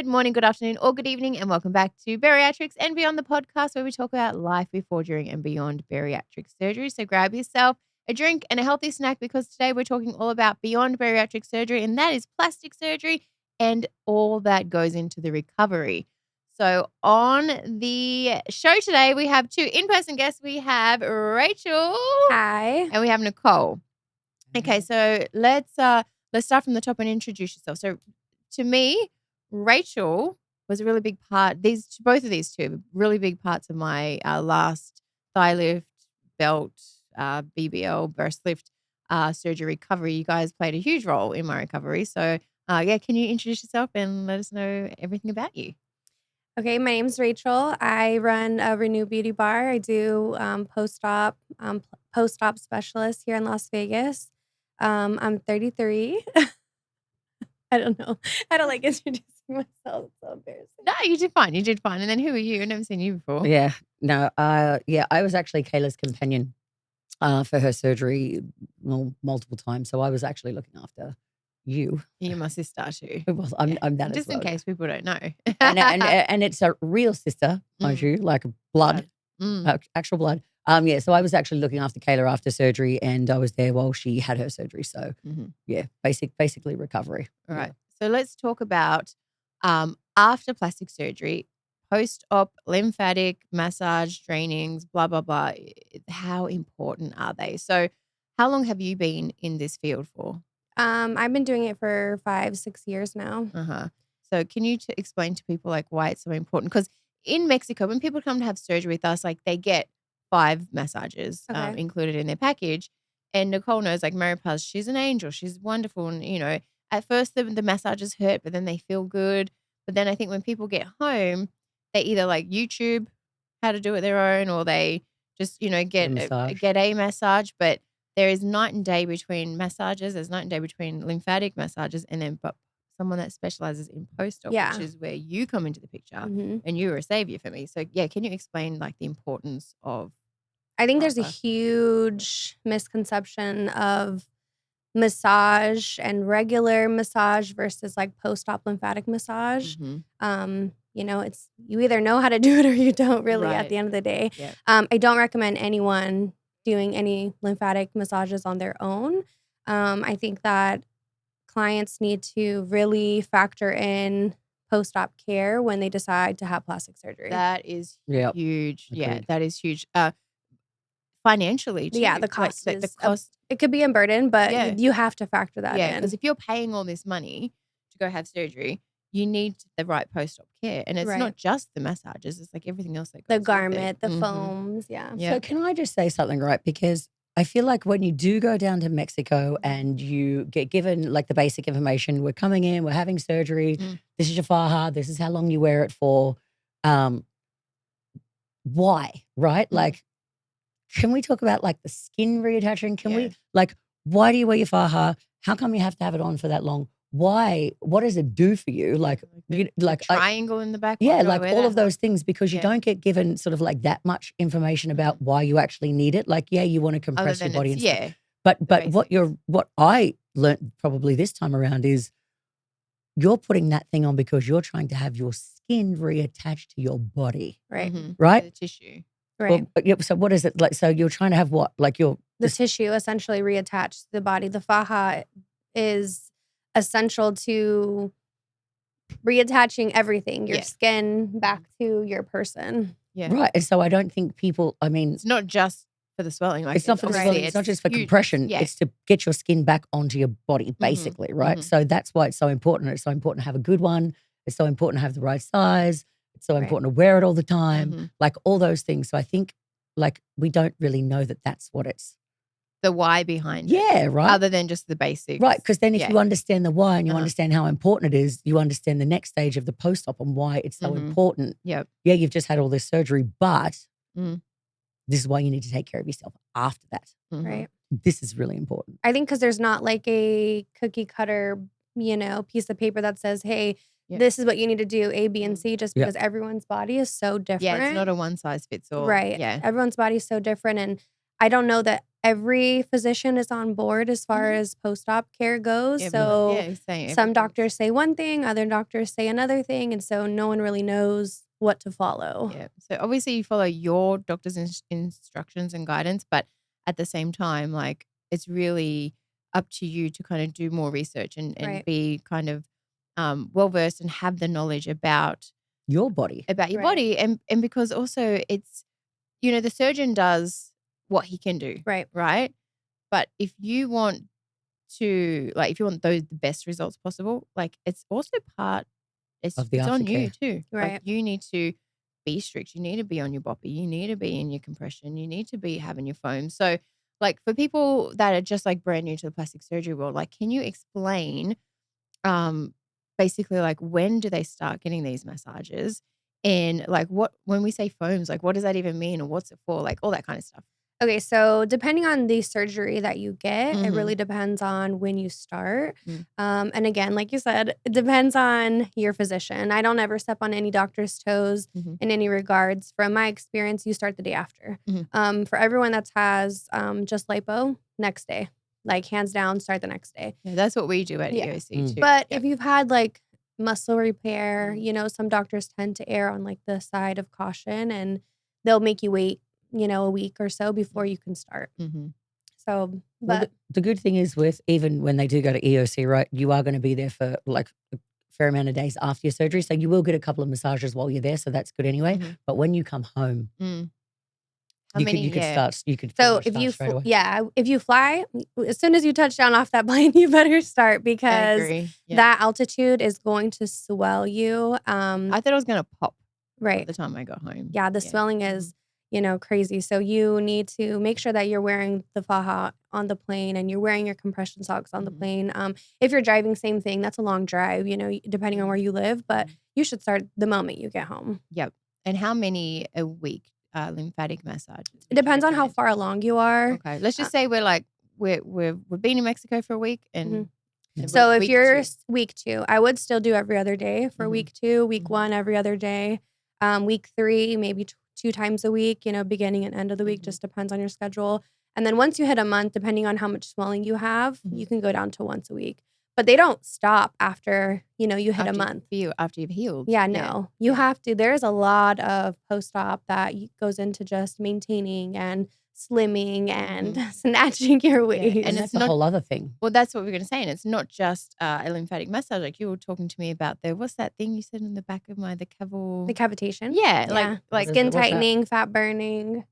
morning, good afternoon, or good evening, and welcome back to Bariatrics and Beyond, the podcast where we talk about life before, during, and beyond bariatric surgery. So grab yourself a drink and a healthy snack because today we're talking all about beyond bariatric surgery, and that is plastic surgery and all that goes into the recovery. So on the show today, we have two in-person guests. We have Rachel. Hi. And we have Nicole. Okay, so let's start from the top and introduce yourself. So to me, Rachel was a really big part. Both of these two, really big parts of my last thigh lift, belt, BBL, burst lift surgery recovery. You guys played a huge role in my recovery. So can you introduce yourself and let us know everything about you? Okay, my name's Rachel. I run a Renue Beauty Bar. I do post-op specialist here in Las Vegas. I'm 33. I don't know. I don't like introducing myself. It's so embarrassing. No, you did fine. You did fine. And then who are you? I've never seen you before. Yeah. No. I was actually Kayla's companion for her surgery multiple times. So I was actually looking after you. You're my sister too. Well, I'm that just as well. in case people don't know. and it's a real sister, mind you, like blood, actual blood. So I was actually looking after Kayla after surgery, and I was there while she had her surgery. So basically recovery. All right. So let's talk about after plastic surgery, post-op lymphatic massage, drainings, blah, blah, blah. How important are they? So how long have you been in this field for? I've been doing it for 5-6 years now. So can you explain to people like why it's so important? Because in Mexico, when people come to have surgery with us, like they get 5 massages included in their package. And Nicole knows, like Mary Paz, she's an angel. She's wonderful. And, you know, at first the massages hurt, but then they feel good. But then I think when people get home, they either like YouTube how to do it their own, or they just, you know, get a massage. But there is night and day between massages. There's night and day between lymphatic massages and then someone that specializes in post-op, which is where you come into the picture and you were a savior for me. So, can you explain like the importance of I think there's a huge misconception of massage and regular massage versus like post-op lymphatic massage. You know, it's you either know how to do it or you don't really at the end of the day. I don't recommend anyone doing any lymphatic massages on their own. I think that clients need to really factor in post-op care when they decide to have plastic surgery. That is huge. Yeah, that is huge. Financially too. Yeah, the cost like, is the cost. It could be a burden, but you have to factor that in. Yeah, because if you're paying all this money to go have surgery, you need the right post-op care. And it's not just the massages, it's like everything else that goes the garment, the foams, So can I just say something, right? Because I feel like when you do go down to Mexico and you get given like the basic information, we're coming in, we're having surgery, this is your faja, this is how long you wear it for. Why, right? Like, can we talk about like the skin reattaching? Can we like, why do you wear your faja? How come you have to have it on for that long? Why? What does it do for you? Like, the triangle in the back. Yeah, like all of those things, because you don't get given sort of like that much information about why you actually need it. Like, you want to compress your body and stuff. But what I learned probably this time around is you're putting that thing on because you're trying to have your skin reattached to your body. Right. Right? The tissue. Right. Well, so what is it like? So you're trying to have what? Like the tissue essentially reattached to the body. The faja is essential to reattaching everything, your skin back to your person. Yeah. Right. And so I don't think people, I mean, it's not just for the swelling. Like, it's not for the swelling. It's not just for compression. It's to get your skin back onto your body, basically. Right. So that's why it's so important. It's so important to have a good one. It's so important to have the right size. It's so important to wear it all the time, like all those things. So I think like we don't really know that that's what it's. The why behind it. Yeah, right. Other than just the basics. Right, because then if you understand the why and you understand how important it is, you understand the next stage of the post-op and why it's so important. Yeah, you've just had all this surgery, but this is why you need to take care of yourself after that. Right. This is really important. I think because there's not like a cookie cutter, piece of paper that says, hey, this is what you need to do, A, B, and C, just because everyone's body is so different. Yeah, it's not a one size fits all. Right. Yeah. Everyone's body is so different. And I don't know that every physician is on board as far as post-op care goes. So some doctors say one thing, other doctors say another thing. And so no one really knows what to follow. Yeah. So obviously you follow your doctor's instructions and guidance, but at the same time, like it's really up to you to kind of do more research and be kind of well-versed and have the knowledge about your body. And because also it's, you know, the surgeon does what he can do. Right. But if you want to, like, if you want the best results possible, like it's also it's on you too. Right. Like, you need to be strict. You need to be on your boppy. You need to be in your compression. You need to be having your foam. So like for people that are just like brand new to the plastic surgery world, like can you explain basically like when do they start getting these massages? And like when we say foams, like what does that even mean or what's it for? Like all that kind of stuff. Okay, so depending on the surgery that you get, it really depends on when you start. And again, like you said, it depends on your physician. I don't ever step on any doctor's toes in any regards. From my experience, you start the day after. For everyone that has just lipo, next day. Like hands down, start the next day. Yeah, that's what we do at EOC too. But if you've had like muscle repair, you know, some doctors tend to err on like the side of caution and they'll make you wait, you know, a week or so before you can start. So, but the good thing is with even when they do go to EOC, right, you are going to be there for like a fair amount of days after your surgery. So you will get a couple of massages while you're there. So that's good anyway. But when you come home, you could start. You could. So if you if you fly, as soon as you touch down off that plane, you better start because that altitude is going to swell you. I thought it was going to pop. Right. By the time I got home. Yeah, the swelling is, you know, crazy. So you need to make sure that you're wearing the Faja on the plane and you're wearing your compression socks on the plane. If you're driving, same thing. That's a long drive, you know, depending on where you live. But you should start the moment you get home. Yep. And how many a week? Lymphatic massage. It depends on how far along you are. Okay, let's just say we're like we've been in Mexico for a week, and so if you're week 2, I would still do every other day for week 2. Week 1 every other day. Week 3 maybe 2 times a week. You know, beginning and end of the week just depends on your schedule. And then once you hit a month, depending on how much swelling you have, you can go down to once a week. But they don't stop after, you know, you hit a month. After you've healed. Yeah, no. You have to. There's a lot of post-op that goes into just maintaining and slimming and snatching your weight. Yeah. And it's a whole other thing. Well, that's what we were going to say. And it's not just a lymphatic massage. Like you were talking to me about what's that thing you said in the back of the cavitation? Yeah. Like skin tightening, fat burning.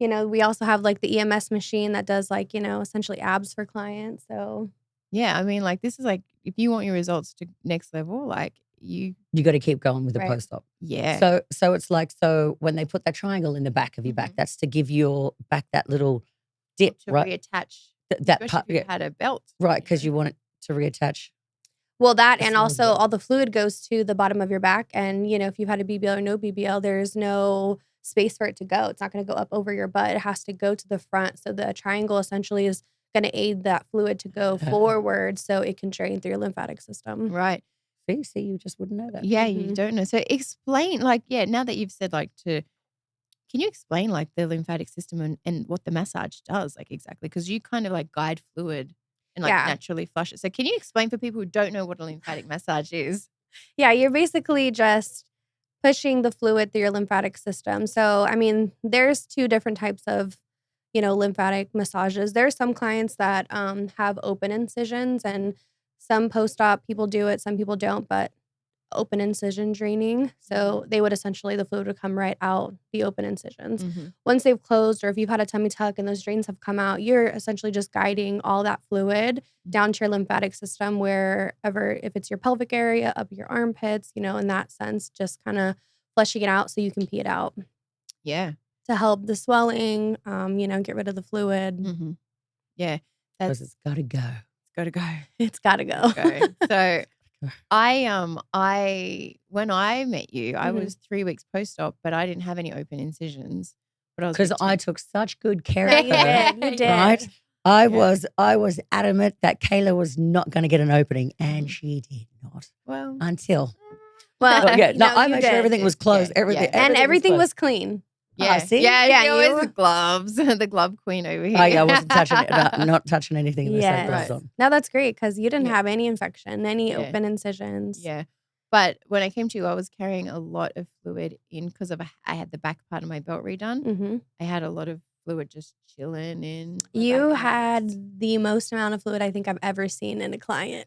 You know, we also have like the EMS machine that does like, you know, essentially abs for clients. So yeah, I mean, like this is like if you want your results to next level, like you got to keep going with the post-op. Yeah. So it's like when they put that triangle in the back of your back, that's to give your back that little dip, to right? Reattach that part. If you had a belt, right? Because you want it to reattach. Well, that and also all the fluid goes to the bottom of your back, and you know if you've had a BBL or no BBL, there's no space for it to go. It's not going to go up over your butt. It has to go to the front. So the triangle essentially is going to aid that fluid to go forward so it can drain through your lymphatic system. Right. See, you just wouldn't know that. Yeah, you don't know. So explain, like, now that you've said, like, can you explain, like, the lymphatic system and what the massage does, like, exactly? Because you kind of, like, guide fluid and, like, naturally flush it. So can you explain for people who don't know what a lymphatic massage is? Yeah, you're basically just pushing the fluid through your lymphatic system. So, I mean, there's 2 different types of you know, lymphatic massages. There are some clients that have open incisions and some post-op people do it, some people don't, but open incision draining. So they would essentially, the fluid would come right out the open incisions. Once they've closed or if you've had a tummy tuck and those drains have come out, you're essentially just guiding all that fluid down to your lymphatic system wherever, if it's your pelvic area, up your armpits, you know, in that sense, just kind of flushing it out so you can pee it out. Yeah. To help the swelling, you know, get rid of the fluid. Yeah. Because it's got to go. It's got to go. So when I met you, I was 3 weeks post-op, but I didn't have any open incisions. Because I took such good care of her. You did. Right? I was adamant that Kayla was not going to get an opening, and she did not. Well, I made sure everything was closed. Everything was clean. Yeah, see? yeah, she always the gloves, the glove queen over here. Oh yeah, I wasn't touching it, not touching anything unless I had gloves on. No, that's great because you didn't have any infection, any open incisions. Yeah. But when I came to you, I was carrying a lot of fluid in because I had the back part of my belt redone. Mm-hmm. I had a lot of fluid just chilling in. You had the most amount of fluid I think I've ever seen in a client.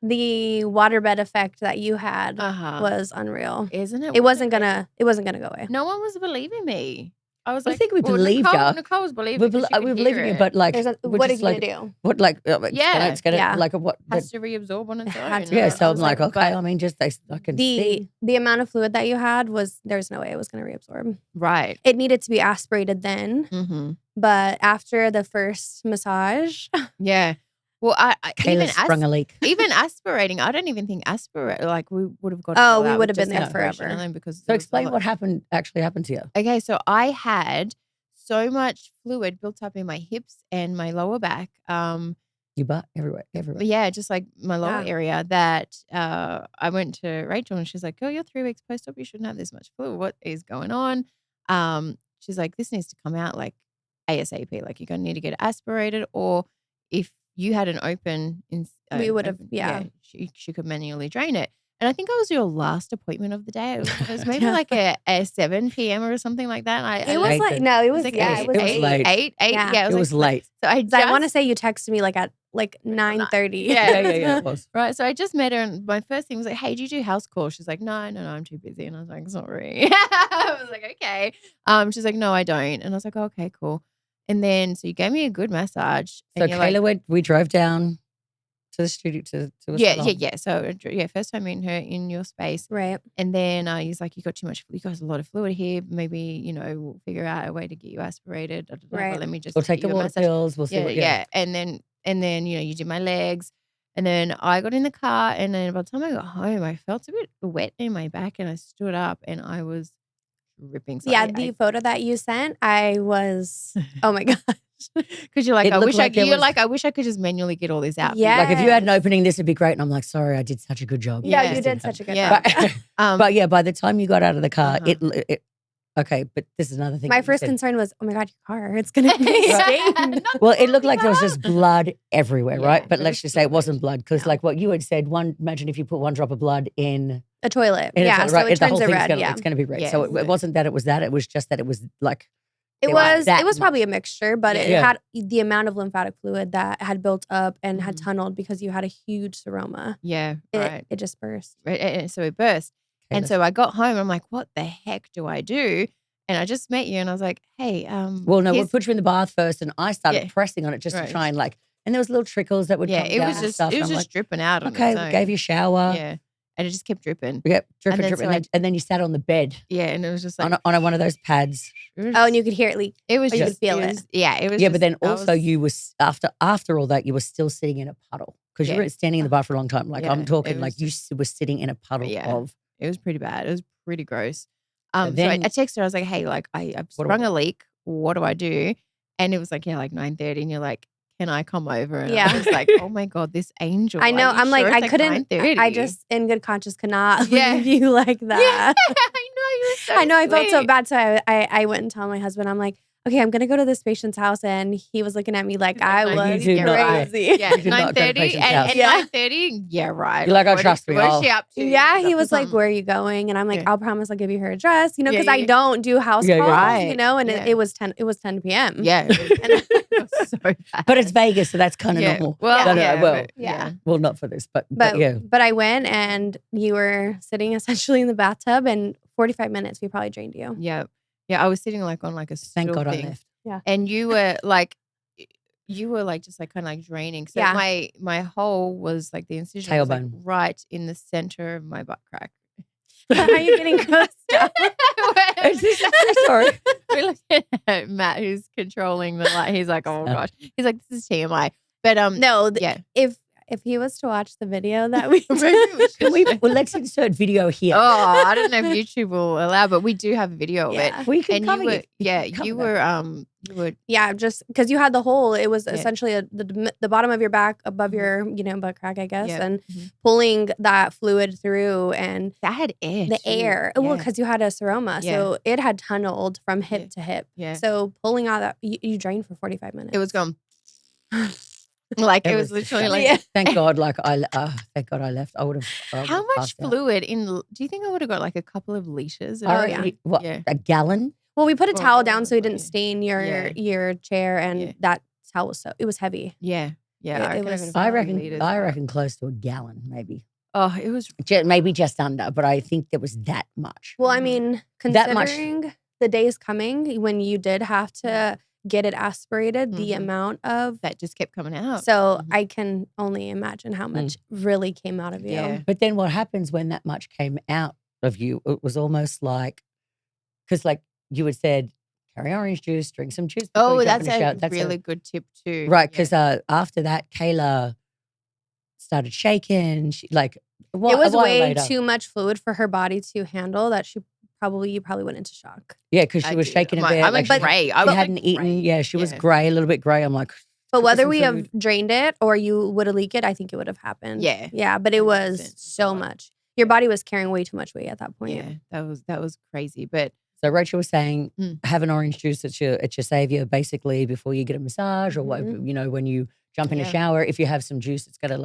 The waterbed effect that you had was unreal, isn't it? It wasn't gonna go away. No one was believing me. I was like, I think we believed you. Nicole was believing. We believe in you, but like, what are you gonna do? What like? It's gonna like what? Has to reabsorb on its own. Yeah, so I'm like, okay. I mean, just I can see the amount of fluid that you had there's no way it was gonna reabsorb. Right. It needed to be aspirated then, but after the first massage, yeah. Well, I Kayla sprung a leak. Even aspirating, I don't even think like we would have got. Oh, we would have been there forever. So explain what actually happened to you. Okay, so I had so much fluid built up in my hips and my lower back. Your butt everywhere. Yeah, just like my lower area that I went to Rachel and she's like, "Oh, you're 3 weeks post-op. You shouldn't have this much fluid. What is going on?" She's like, "This needs to come out like ASAP. Like you're gonna need to get it aspirated, or if you had an open, we would have, she could manually drain it." And I think I was your last appointment of the day. It was maybe like a 7 p.m. or something like that. It was like, no, it was like it was late. 8. Yeah, it was late. So I want to say you texted me like at 9:30. Yeah, it was. Right. So I just met her and my first thing was like, "Hey, do you do house calls?" She's like, no, I'm too busy. And I was like, "Sorry." I was like, "Okay." She's like, "No, I don't." And I was like, oh, "Okay, cool." And then, so you gave me a good massage. So Kayla we drove down to the studio to yeah. So first time meeting her in your space, right? And then he's like, "You got too much. You got a lot of fluid here. Maybe we'll figure out a way to get you aspirated. Right. But let me just we'll take the water pills. We'll see. And then you did my legs, and then I got in the car, and then by the time I got home, I felt a bit wet in my back, and I stood up, and I was ripping. So the photo that you sent, I was, oh my gosh. Because you're like, I wish I could just manually get all this out. Yeah. Like if you had an opening, this would be great. And I'm like, sorry, I did such a good job. Yeah, you did such a good job. But yeah, by the time you got out of the car, it okay, but this is another thing. My first concern was, oh my God, your car, it's going to be stained. Well, it looked like there was just blood everywhere, right? But let's just say it wasn't blood because like what you had said, imagine if you put one drop of blood in a toilet. So it turns it red. It's going to be red. Yeah, so it wasn't that it was that. It was just that it was like. It was probably a mixture, but it had the amount of lymphatic fluid that had built up and had tunneled because you had a huge seroma. Yeah, right. It just burst. Right, so it burst. Okay, and so I got home. I'm like, what the heck do I do? And I just met you and I was like, hey. Well, no, we'll put you in the bath first. And I started pressing on it just to try and like, and there was little trickles that would come down. It was just dripping out on its own. Gave you a shower. Yeah. And it just kept dripping. Yeah, dripping. And then you sat on the bed. Yeah, and it was just like. On one of those pads. And you could hear it leak. It was you could feel it. Yeah, it was. Yeah, but then also you was, after all that, you were still sitting in a puddle. Because you weren't standing in the bath for a long time. Like I'm talking like you were sitting in a puddle of. It was pretty bad. It was pretty gross. So I texted her. I was like, hey, like I've sprung a leak. What do I do? And it was like, like 9:30. And you're like, can I come over? And I was like, oh my God, this angel. I know. I'm like, I couldn't, I just in good conscience could not leave you like that. Yeah, I know. You're so I know. I felt so bad. So I went and told my husband, I'm like, okay, I'm going to go to this patient's house. And he was looking at me like I was crazy. Yeah, 9:30 and 9:30. Yeah, right. You're like, I trust me. What is she up to? Yeah, he was like, where are you going? And I'm like, I'll promise I'll give you her address, because I don't do house calls, and it was 10 p.m. Yeah. It was so bad. But it's Vegas, so that's kind of normal. Well, well, not for this, but I went and you were sitting essentially in the bathtub, and 45 minutes we probably drained you. Yeah. Yeah, I was sitting like on like a thank God thing. I left. Yeah, and you were like just like kind of like draining. So my hole was like the incision was like right in the center of my butt crack. How are you getting close up? Sorry. We're looking at Matt, who's controlling the light. He's like, oh gosh. He's like, this is TMI. But no, if if he was to watch the video that we let's insert video here. Oh, I don't know if YouTube will allow, but we do have a video of it. We can cover it. You were just because you had the hole, it was essentially the bottom of your back above your butt crack, I guess, and pulling that fluid through, and that had air. The air, well, because you had a seroma, so it had tunneled from hip to hip. Yeah. So pulling out that, you drained for 45 minutes. It was gone. Like it was literally like. Thank God! Thank God I left. I would have. How much fluid in? Do you think I would have got like a couple of liters? A gallon? Well, we put a towel down so it didn't stain your chair, and that towel was it was heavy. Yeah. I reckon close to a gallon, maybe. Oh, it was maybe just under, but I think there was that much. Well, I mean, considering the days coming when you did have to get it aspirated, the amount of that just kept coming out. So I can only imagine how much really came out of you. Yeah. But then what happens when that much came out of you? It was almost like, because like you had said, carry orange juice, drink some juice. Oh, that's a really good tip too. Right, because after that, Kayla started shaking. She, it was way too much fluid for her body to handle. That you probably went into shock. Yeah, because she was shaking a bit. I'm like gray. I hadn't eaten. Yeah, she was gray, a little bit gray. I'm like, but whether we have drained it or you would have leaked it, I think it would have happened. Yeah, but it was so much. Your body was carrying way too much weight at that point. Yeah, that was crazy. But so Rachel was saying, have an orange juice at your savior, basically before you get a massage or what, when you jump in a shower. If you have some juice, it's gonna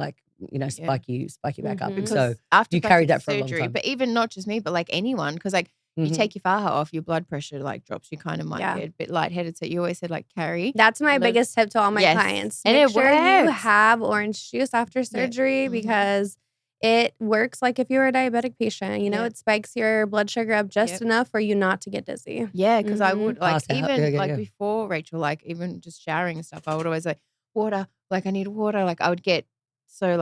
spike you back up. And so after you carried that for surgery, a long time. But even not just me, but like anyone, because you take your Faja off, your blood pressure drops. You kind of might get a bit lightheaded. So you always said carry. That's my biggest tip to all my clients. And Make sure you have orange juice after surgery because it works like if you're a diabetic patient. It spikes your blood sugar up just enough for you not to get dizzy. Yeah, because I would before Rachel, even just showering and stuff, I would always water. I need water. I would get so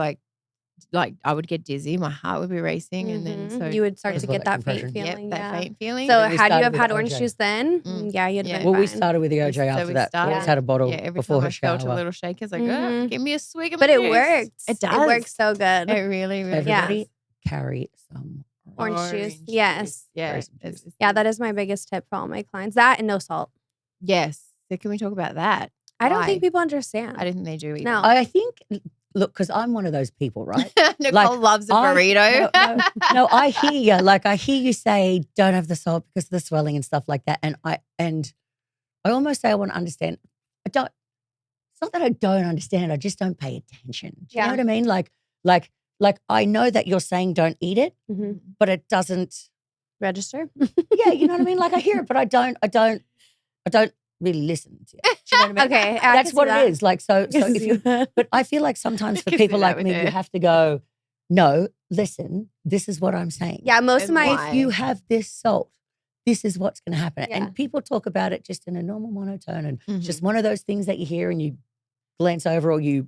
I would get dizzy. My heart would be racing, and then you would start to get that faint feeling. That faint feeling. So had you have had orange juice then, you'd have been fine. We started with the OJ after that. We always had a bottle before her shower. Every time I felt a little shake, it's give me a swig of my juice. But it works. It does. It works so good. It really, really Everybody carry some orange juice. Yes. Yeah. That is my biggest tip for all my clients. That and no salt. Yes. So can we talk about that? I don't think people understand. I don't think they do either. No. I think... Look, because I'm one of those people, right? Nicole loves a burrito. No, I hear you. I hear you say don't have the salt because of the swelling and stuff like that. And I almost say I want to understand. It's not that I don't understand. I just don't pay attention. Do you know what I mean? Like I know that you're saying don't eat it, but it doesn't register. Yeah, you know what I mean? I hear it, but I don't really listen to it. Do you know what I mean? Okay, that's what it is. So if you, but I feel like sometimes for people like me, you have to go, no, listen, this is what I'm saying. Yeah, if you have this salt, this is what's going to happen. Yeah. And people talk about it just in a normal monotone and just one of those things that you hear and you glance over or you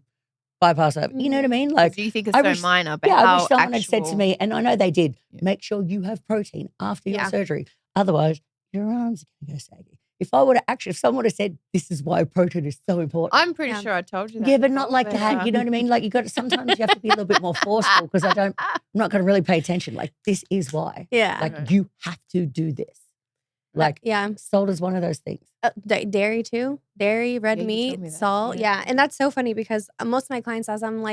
bypass over. You know what I mean? Do you think it's so minor? But I wish someone had said to me, and I know they did, make sure you have protein after your surgery. Otherwise, your arms are going to go saggy. If someone would have said, this is why protein is so important. I'm pretty sure I told you that. Yeah, but not like that. You know what I mean? Sometimes you have to be a little bit more forceful because I'm not going to really pay attention. This is why. Yeah. You have to do this. Salt is one of those things. Dairy too. Dairy, red meat, salt. Yeah. And that's so funny because most of my clients, as I'm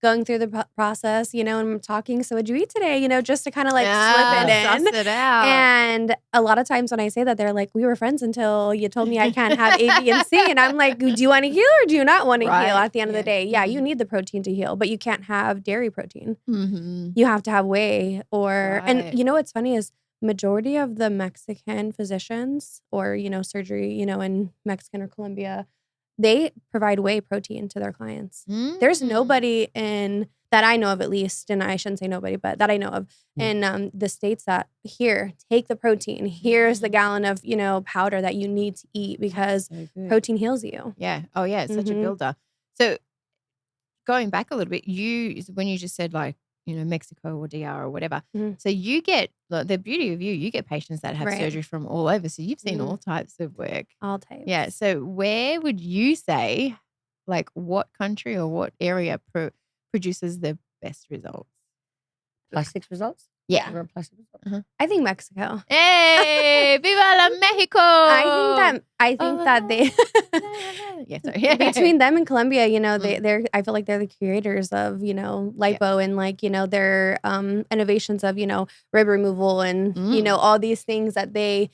going through the process, and I'm talking, so what'd you eat today? Just to kind of slip it in. Suss it out. And a lot of times when I say that, they're like, we were friends until you told me I can't have A, B, and C. And I'm like, do you want to heal or do you not want to heal at the end of the day? Yeah, you need the protein to heal, but you can't have dairy protein. You have to have whey and what's funny is majority of the Mexican physicians or, surgery, in Mexican or Colombia, they provide whey protein to their clients. There's nobody that I know of, at least, and I shouldn't say nobody, but that I know of in the States that take the protein. Here's the gallon of, powder that you need to eat because protein heals you. Yeah. Oh yeah. It's such a builder. So going back a little bit, when you just said Mexico or DR or whatever. So you get, the beauty of you get patients that have surgery from all over. So you've seen all types of work. All types. Yeah. So where would you say, what country or what area produces the best results? Plastic results? Yeah. Plastic results? I think Mexico. Hey, viva la Mexico! I think that they yeah, sorry. between them and Colombia, they're I feel like they're the curators of, lipo and like, their innovations of, rib removal and, all these things that they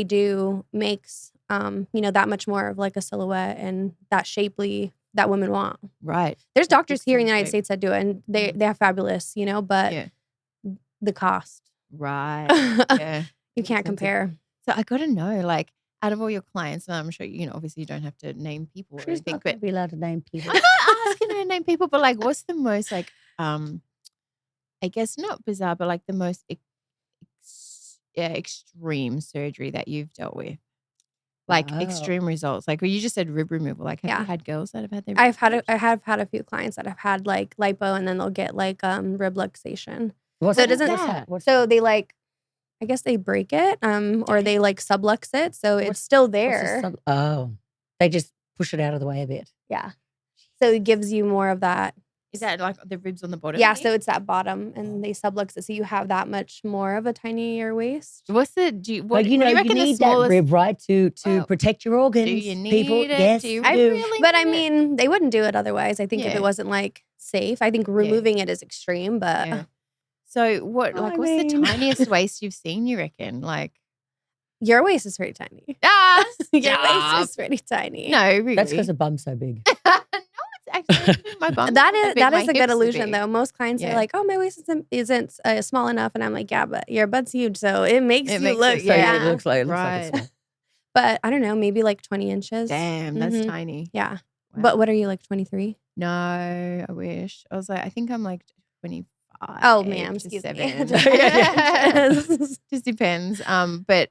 do makes that much more of like a silhouette and that shapely that women want. Right. There's doctors here in the United States that do it and they have fabulous, but the cost. Right. Yeah. You can't compare. So I got to know, like, out of all your clients, and I'm sure, obviously you don't have to name people or anything, but be allowed to name people. I'm not asking her to name people, but like, what's the most like, I guess not bizarre, but like the most extreme surgery that you've dealt with? Like extreme results. Like, well, you just said rib removal. Like, have you had girls that have had their rib I have had a few clients that have had like lipo and then they'll get like rib luxation. What's so it doesn't. that? So they like, I guess they break it, or they like sublux it, so it's still there. They just push it out of the way a bit. Yeah. So it gives you more of that. Is that like the ribs on the bottom? Yeah, so it's that bottom, and they sublux it, so you have that much more of a tinier waist. What's the? Do you reckon you need that rib, right, to protect your organs. Do you need people? it? Yes, do you really but I mean, they wouldn't do it otherwise. I think if it wasn't like safe, I think removing it is extreme, but. Yeah. So what's the tiniest waist you've seen, you reckon? Like your waist is pretty tiny. Your waist is pretty tiny. No, really. That's because the bum's so big. No, it's actually my bum. That is a good illusion though. Most clients are like, "Oh, my waist isn't small enough," and I'm like, "Yeah, but your butt's huge, so it makes you look." It looks like it's small. But I don't know, maybe like 20 inches. Damn, that's tiny. Yeah. Wow. But what are you, like 23? No, I wish. I was like, I think I'm like 25. Oh, ma'am, excuse me. Just depends. But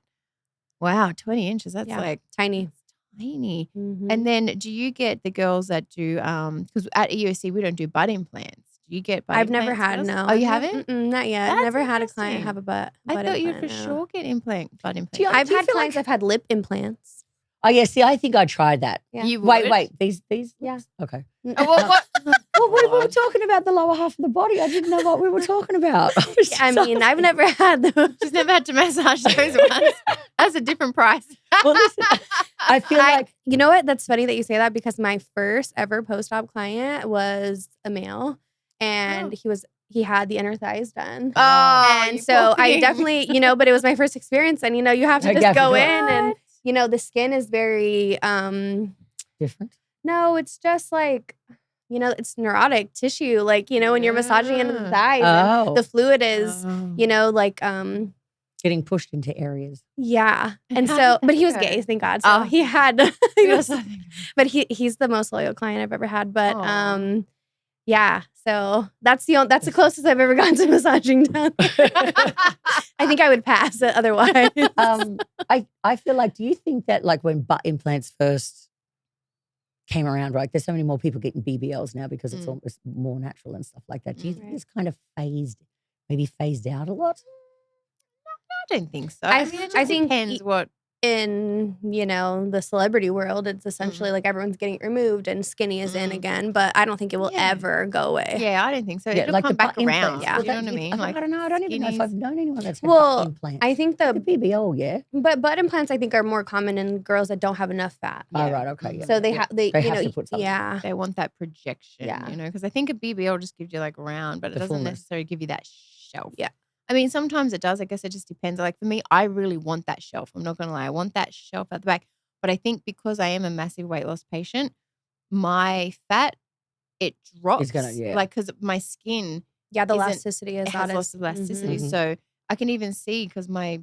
wow, 20 inches. That's like tiny. Tiny. Mm-hmm. And then do you get the girls that do, because at EOC we don't do butt implants. Do you get butt implants? I've never had, no. Oh, you haven't? Not yet. That's never had a client have a butt I thought you'd for sure get butt implants. I've had clients I've had lip implants. Oh, yeah. See, I think I tried that. Yeah. You wait. These? Yeah. Okay. What? We were talking about the lower half of the body. I didn't know what we were talking about. I mean, I've never had those. She's never had to massage those ones. That's a different price. Well, listen, I feel like... You know what? That's funny that you say that because my first ever post-op client was a male and he had the inner thighs done. Oh, and so I definitely, but it was my first experience and, you have to just go in and, the skin is very... different? No, it's just like... it's neurotic tissue, like, when you're massaging into the thighs, and the fluid is, getting pushed into areas. Yeah. And so, but he was gay, thank God. So he had, but he's the most loyal client I've ever had. But, yeah. So that's the closest I've ever gotten to massaging done. I think I would pass it otherwise. I feel like, do you think that like when butt implants first came around, right? There's so many more people getting BBLs now because it's almost more natural and stuff like that. Do you think it's kind of phased out a lot? I don't think so. I mean, it just depends what. In, the celebrity world, it's essentially like everyone's getting it removed and skinny is in again, but I don't think it will ever go away. Yeah, I don't think so. It'll come back around. Yeah. You know what I mean? I don't know. I don't even know if I've known anyone that's had butt implants. I think the BBL, but butt implants I think are more common in girls that don't have enough fat. Oh, right, okay. Yeah. So they have to put something. Yeah. They want that projection, because I think a BBL just gives you like round, but it doesn't necessarily give you that shelf. Yeah. I mean, sometimes it does. I guess it just depends. Like for me, I really want that shelf. I'm not going to lie. I want that shelf at the back. But I think because I am a massive weight loss patient, my fat, it drops. Like because my skin. Yeah, the elasticity is has lots of elasticity. Mm-hmm. So I can even see because my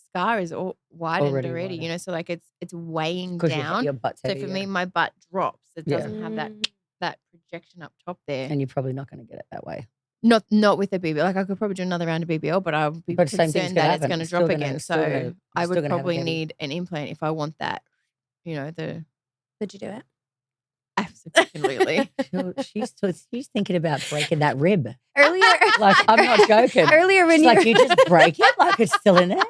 scar is all widened already. So like it's weighing down. Your butt's heavy, so for me, my butt drops. It doesn't have that projection up top there. And you're probably not going to get it that way. Not with a BBL. Like I could probably do another round of BBL, but I'll be concerned that it's going to drop again. So I would probably need an implant if I want that. Would you do it? Absolutely. She's thinking about breaking that rib. Earlier, like I'm not joking. Earlier when you just break it, like it's still in there.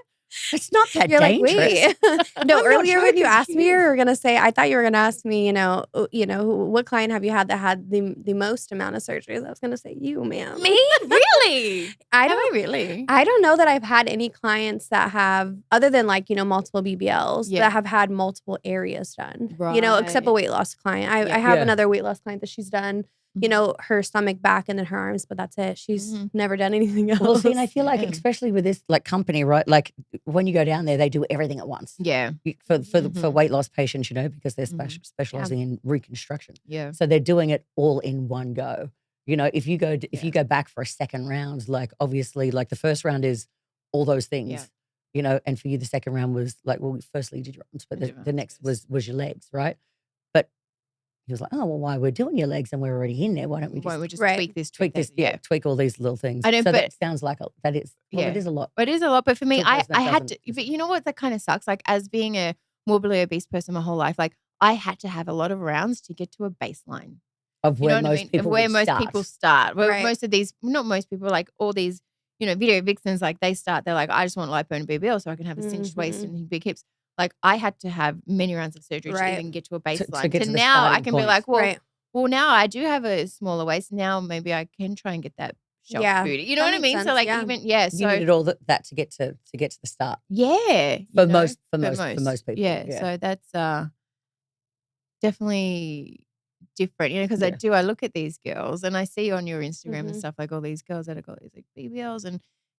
It's not that You're dangerous. like, wait. No, earlier when you asked me, you were gonna say, I thought you were gonna ask me, what client have you had that had the most amount of surgeries? I was gonna say you, ma'am. Me? Really? I don't know that I've had any clients that have, other than multiple BBLs, that have had multiple areas done. Right. Except a weight loss client. I have another weight loss client that she's done. Her stomach, back, and then her arms, but that's it. She's never done anything else. Well, see, and I feel like, especially with this company, right? Like when you go down there, they do everything at once. Yeah. For weight loss patients, because they're specializing in reconstruction. Yeah. So they're doing it all in one go. If you go back for a second round, obviously, the first round is all those things. Yeah. And for you, the second round was firstly you did your arms, but the next was your legs, right? But he was like, oh, well, why we're doing your legs and we're already in there? Why don't we just tweak this? Tweak this, tweak all these little things. I know, so but that sounds like it is a lot. It is a lot, but for me, I had to. But you know what? That kind of sucks. As being a morbidly obese person my whole life, I had to have a lot of rounds to get to a baseline of where most people start. Where most of these, not most people, all these, video vixens, they start. They're like, I just want lipo and BBL so I can have a cinched waist and big hips. I had to have many rounds of surgery to even get to a baseline. To now I can point. be like, well, now I do have a smaller waist. Now maybe I can try and get that shelf booty. You know what I mean? Sense, so you needed all that to get to the start. Yeah, for most people. Yeah. So that's definitely different. Because I look at these girls and I see on your Instagram and stuff all these girls that have got these BBLs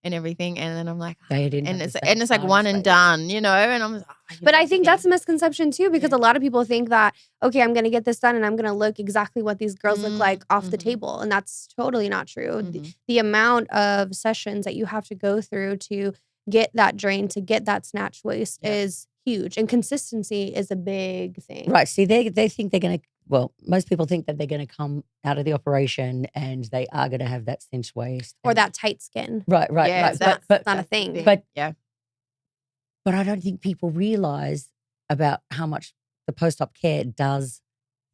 and everything, and then I'm like, it's like one and done, and I'm like, but I think that's a misconception too, because a lot of people think that, okay, I'm going to get this done and I'm going to look exactly what these girls look like off the table, and that's totally not true. The amount of sessions that you have to go through to get that drain, to get that snatch waist is huge, and consistency is a big thing. Right. See, they think they're going to. Well, most people think that they're going to come out of the operation and they are going to have that cinched waist or that tight skin. Right. Yeah, that's not a thing. But I don't think people realize about how much the post-op care does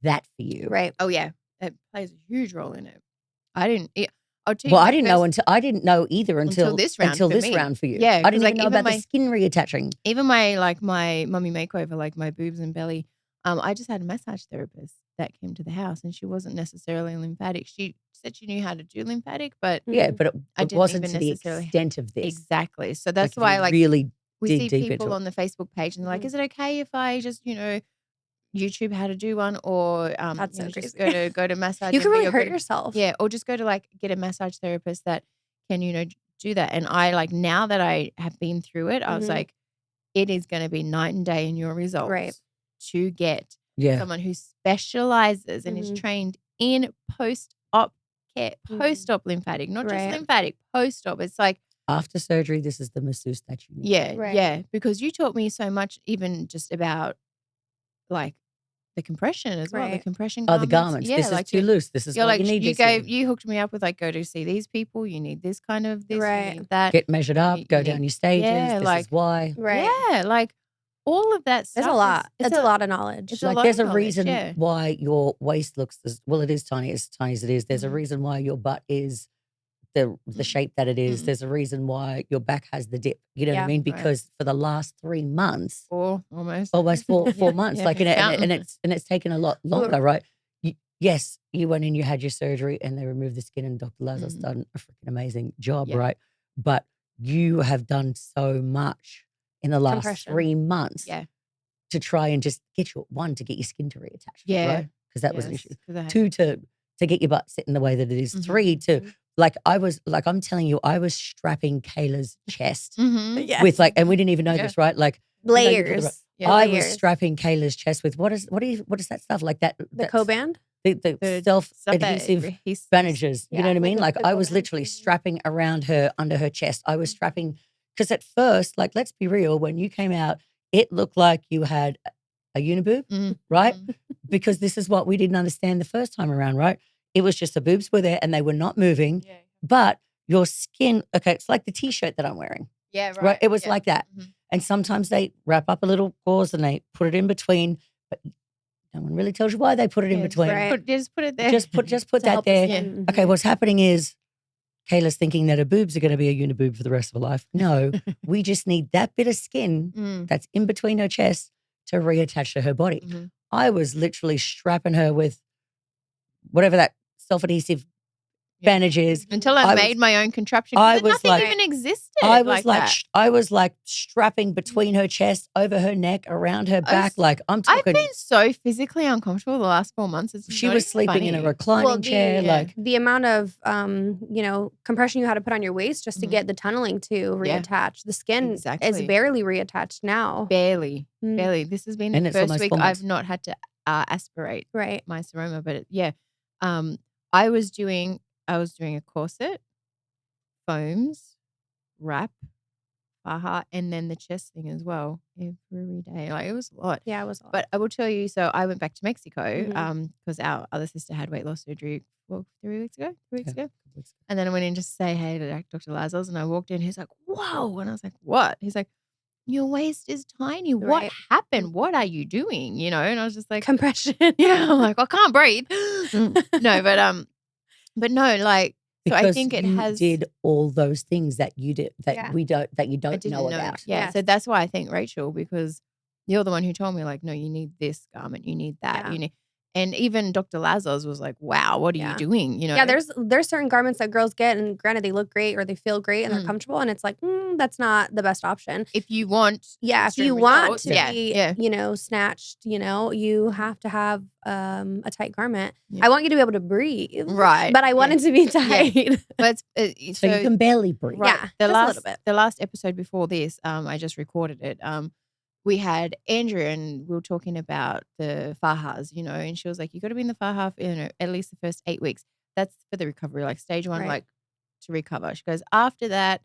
that for you. Right. Oh yeah, it plays a huge role in it. I didn't know either until this round for you. Yeah, I didn't even know about the skin reattaching. Even my mummy makeover, my boobs and belly. I just had a massage therapist that came to the house, and she wasn't necessarily lymphatic. She said she knew how to do lymphatic, but it wasn't to the extent of this. Exactly. So that's why, really, we see people on the Facebook page, and they're like, "Is it okay if I just, YouTube how to do one, or just go to massage? You can really hurt yourself. Yeah, or just go to get a massage therapist that can, do that." And I now that I have been through it, I was like, it is going to be night and day in your results. Right. To get someone who specializes and is trained in post-op care, post-op lymphatic, not just lymphatic, post-op. It's like after surgery, this is the masseuse that you need. Yeah, because you taught me so much, even just about the compression as well, the compression garments. The garments. This is too loose. This is what you need. You hooked me up with go to see these people. You need this kind of this, you need that. Get measured up, go down your stages. This is why. Right. Yeah, all of that stuff. It's a lot. It's a lot of knowledge. It's there's a reason why your waist looks as it is tiny as it is. There's a reason why your butt is the shape that it is. There's a reason why your back has the dip. You know what I mean? Because for the last 3 months, almost 4 months, and it's taken a lot longer, right? Yes, you went in, you had your surgery, and they removed the skin, and Dr. Lazar's done a freaking amazing job, right? But you have done so much in the last 3 months to try and just get to get your skin to reattach. Right? Because that was an issue. 2, to get your butt sitting the way that it is. 3, to I'm telling you, I was strapping Kayla's chest with and we didn't even know this, right? Layers. I was strapping Kayla's chest with what is that stuff that? The Co-band? The self-adhesive bandages. You know what I mean? I was literally strapping around her, under her chest. I was strapping. Because at first, let's be real, when you came out, it looked like you had a uniboob, right? Because this is what we didn't understand the first time around, right? It was just the boobs were there and they were not moving, but your skin, it's like the T-shirt that I'm wearing. Yeah, right. It was like that. And sometimes they wrap up a little gauze and they put it in between, but no one really tells you why they put it in between. Right. Just put it there. Just put that there. Yeah. Okay, what's happening is Kayla's thinking that her boobs are going to be a uniboob for the rest of her life. No, we just need that bit of skin that's in between her chest to reattach to her body. Mm-hmm. I was literally strapping her with whatever that self-adhesive bandages. Until I made my own contraption. Nothing even existed. I was like strapping between her chest, over her neck, around her back. Like I'm talking. I've been so physically uncomfortable the last 4 months. She was sleeping in a reclining chair. Like the amount of compression you had to put on your waist just to get the tunneling to reattach. The skin is barely reattached now. Barely. This has been the first week I've not had to aspirate my seroma. But I was doing a corset, foams, wrap, Faja, and then the chest thing as well every day. Like it was a lot. Yeah, it was a lot. But I will tell you, so I went back to Mexico because our other sister had weight loss surgery 3 weeks ago. And then I went in just to say hey to Dr. Lazos, and I walked in. He's like, whoa. And I was like, what? He's like, your waist is tiny. What happened? What are you doing? And I was just like, compression. Yeah, I'm like, I can't breathe. No, but no, like, because so I think it did all those things that you did that you don't know about. Yeah. So that's why I think Rachel, because you're the one who told me like, no, you need this garment, you need that, and even Dr. Lazos was like, wow, what are you doing? Yeah, there's certain garments that girls get, and granted they look great or they feel great and they're comfortable, and it's like, that's not the best option. If you want to be, snatched, you have to have a tight garment. Yeah. I want you to be able to breathe. Right. But I want it to be tight. Yeah. But so you can barely breathe. Right. Yeah, a little bit. The last episode before this, I just recorded it. We had Andrea and we were talking about the Fajas, and she was like, you got to be in the Faja for, at least the first 8 weeks. That's for the recovery, like stage 1, like to recover. She goes, after that,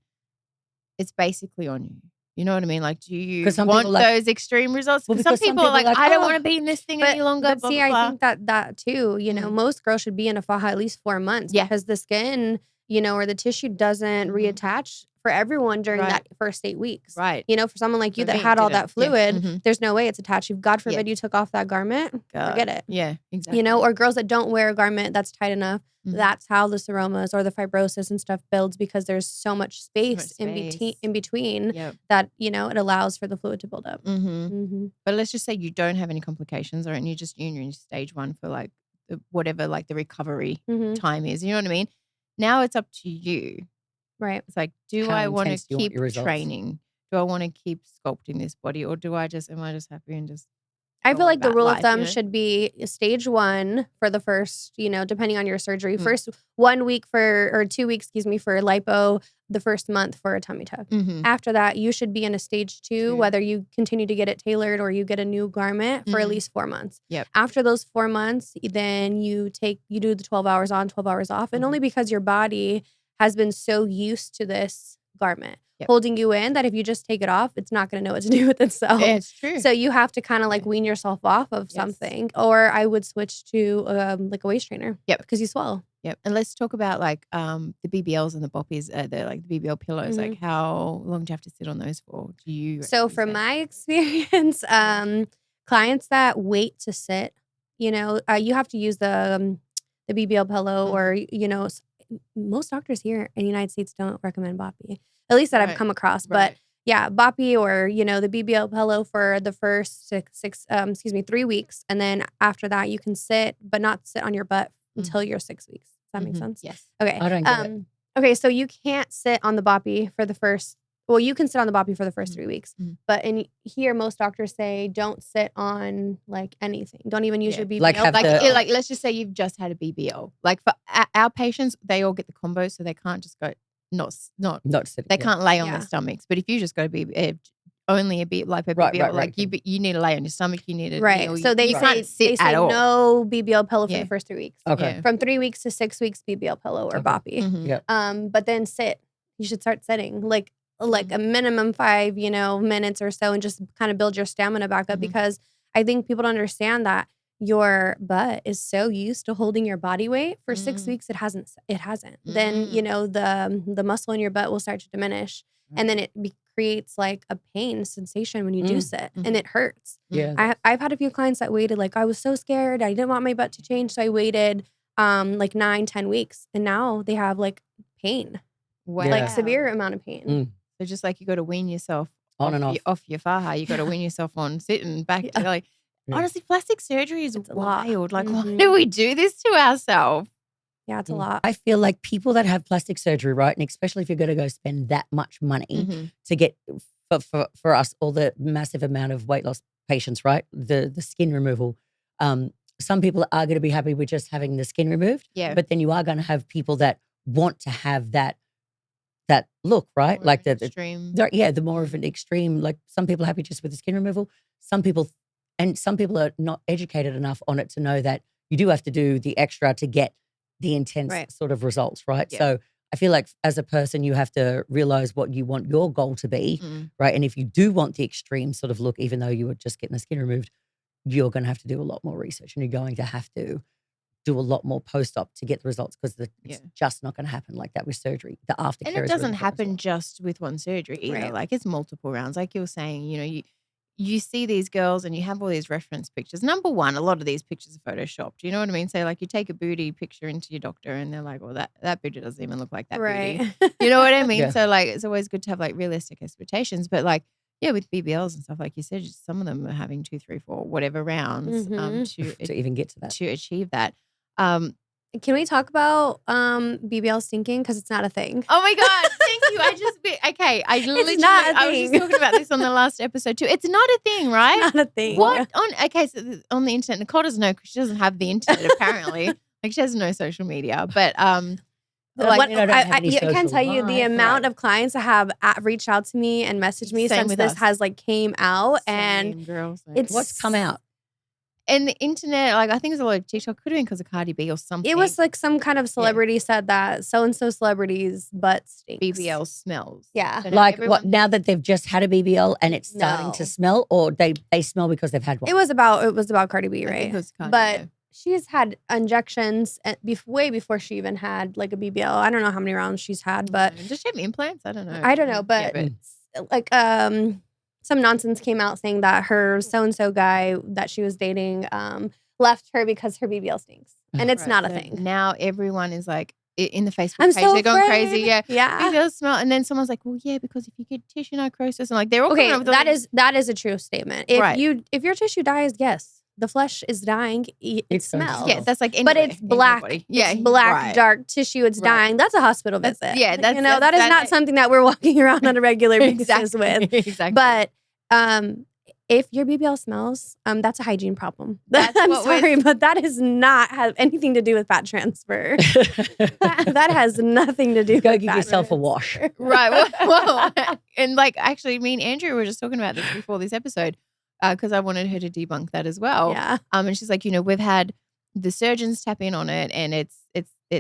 it's basically on you. You know what I mean? Like, do you want those extreme results? Because some people are like, I don't want to be in this thing any longer. But see, I think that too, most girls should be in a Faja at least 4 months because the skin, or the tissue doesn't reattach for everyone during that first 8 weeks. Right. For someone like you that had all that fluid, there's no way it's attached. If God forbid you took off that garment, forget it. Yeah, exactly. Or girls that don't wear a garment that's tight enough, that's how the seromas or the fibrosis and stuff builds because there's so much space in between that, it allows for the fluid to build up. But let's just say you don't have any complications, or you're just in stage 1 for like whatever like the recovery time is. You know what I mean? Now it's up to you. Right. It's like, do I want to keep training? Do I want to keep sculpting this body, or am I just happy and just? I feel like the rule of thumb should be stage 1 for the first, depending on your surgery, first 1 week or 2 weeks, for lipo, the first month for a tummy tuck. After that, you should be in a stage 2, whether you continue to get it tailored or you get a new garment for at least 4 months. Yep. After those 4 months, then you do the 12 hours on, 12 hours off. And only because your body has been so used to this garment holding you in that if you just take it off, it's not going to know what to do with itself. Yeah, it's true. So you have to kind of like wean yourself off of something, or I would switch to like a waist trainer. Yep. Because you swell. Yep. And let's talk about like the BBLs and the boppies, the BBL pillows. Like how long do you have to sit on those for? So from my experience, clients that wait to sit, you have to use the BBL pillow or, most doctors here in the United States don't recommend boppy, at least that I've come across. But yeah, boppy or, the BBL pillow for the first 3 weeks. And then after that you can sit, but not sit on your butt until you're 6 weeks. Does that make sense? Yes. Okay. I don't get it. Okay. So you can't sit on the boppy for the first, you can sit on the boppy for the first 3 weeks. But in here, most doctors say don't sit on like anything. Don't even use your BBL. Like let's just say you've just had a BBL. Like for our patients, they all get the combo, so they can't just go not sitting. They can't lay on their stomachs. But if you just go to only a bit like a BBL, you need to lay on your stomach. You need to So they say no BBL pillow for the first 3 weeks. Okay. From 3 weeks to 6 weeks, BBL pillow or boppy. But then sit. You should start sitting like a minimum 5, minutes or so, and just kind of build your stamina back up because I think people don't understand that your butt is so used to holding your body weight for 6 weeks. It hasn't. Then, the muscle in your butt will start to diminish and then it creates like a pain sensation when you do sit and it hurts. Yeah. I've had a few clients that waited, like I was so scared. I didn't want my butt to change. So I waited like 9-10 weeks and now they have like pain. Wow. Like severe amount of pain. Mm. So just like you got to wean yourself on and off your Faja, you got to wean yourself on sitting back to like. Yeah. Honestly, plastic surgery is wild. Like, why do we do this to ourselves? Yeah, it's a lot. I feel like people that have plastic surgery, right, and especially if you're going to go spend that much money to get, for us, all the massive amount of weight loss patients, right, the skin removal, some people are going to be happy with just having the skin removed. Yeah. But then you are going to have people that want to have that look, right? More like the extreme. The more of an extreme, like some people are happy just with the skin removal. Some people are not educated enough on it to know that you do have to do the extra to get the intense sort of results, right? Yeah. So I feel like as a person, you have to realize what you want your goal to be, right? And if you do want the extreme sort of look, even though you were just getting the skin removed, you're going to have to do a lot more research and you're going to have to do a lot more post-op to get the results because it's just not going to happen like that with surgery. The aftercare and it doesn't happen just with one surgery either. Right. Like it's multiple rounds. Like you were saying, you know, you see these girls and you have all these reference pictures. Number one, a lot of these pictures are photoshopped. You know what I mean? So like you take a booty picture into your doctor and they're like, well, that booty doesn't even look like that booty. You know what I mean? So like it's always good to have like realistic expectations. But like, yeah, with BBLs and stuff, like you said, some of them are having 2, 3, 4, whatever rounds to even get to that. To achieve that. Can we talk about BBL stinking? Because it's not a thing. Oh my God, thank you. I was just talking about this on the last episode too. It's not a thing, right? Not a thing. What? So on the internet, Nicole doesn't know because she doesn't have the internet apparently. Like she has no social media. But I can tell you the amount of clients that have reached out to me and messaged me since this has like came out. And it's what's come out? And the internet, like I think it's a lot of TikTok. Could have been because of Cardi B or something. It was like some kind of celebrity said that so-and-so celebrity's butt stinks. BBL smells. Yeah. So like what, now that they've just had a BBL and it's starting to smell, or they smell because they've had one? It was about Cardi B, right? It was Cardi, but she's had injections way before she even had like a BBL. I don't know how many rounds she's had, but does she have implants? I don't know. But like some nonsense came out saying that her so-and-so guy that she was dating left her because her BBL stinks. And it's not a thing. Now everyone is like, in the Facebook page, they're going crazy. Yeah. BBL smell. And then someone's like, well, yeah, because if you get tissue necrosis and like they're all okay, that is a true statement. If your tissue dies, yes. The flesh is dying. It smells. Yeah, that's like but it's black. It's black, dark tissue. It's dying. That's a hospital visit. That is not something that we're walking around on a regular basis with. Exactly. But if your BBL smells, that's a hygiene problem. I'm sorry, but that does not have anything to do with fat transfer. that has nothing to do with Go give yourself a wash. Right. Well, and like actually me and Andrew were just talking about this before this episode. Because I wanted her to debunk that as well. Yeah. And she's like, we've had the surgeons tap in on it, and it's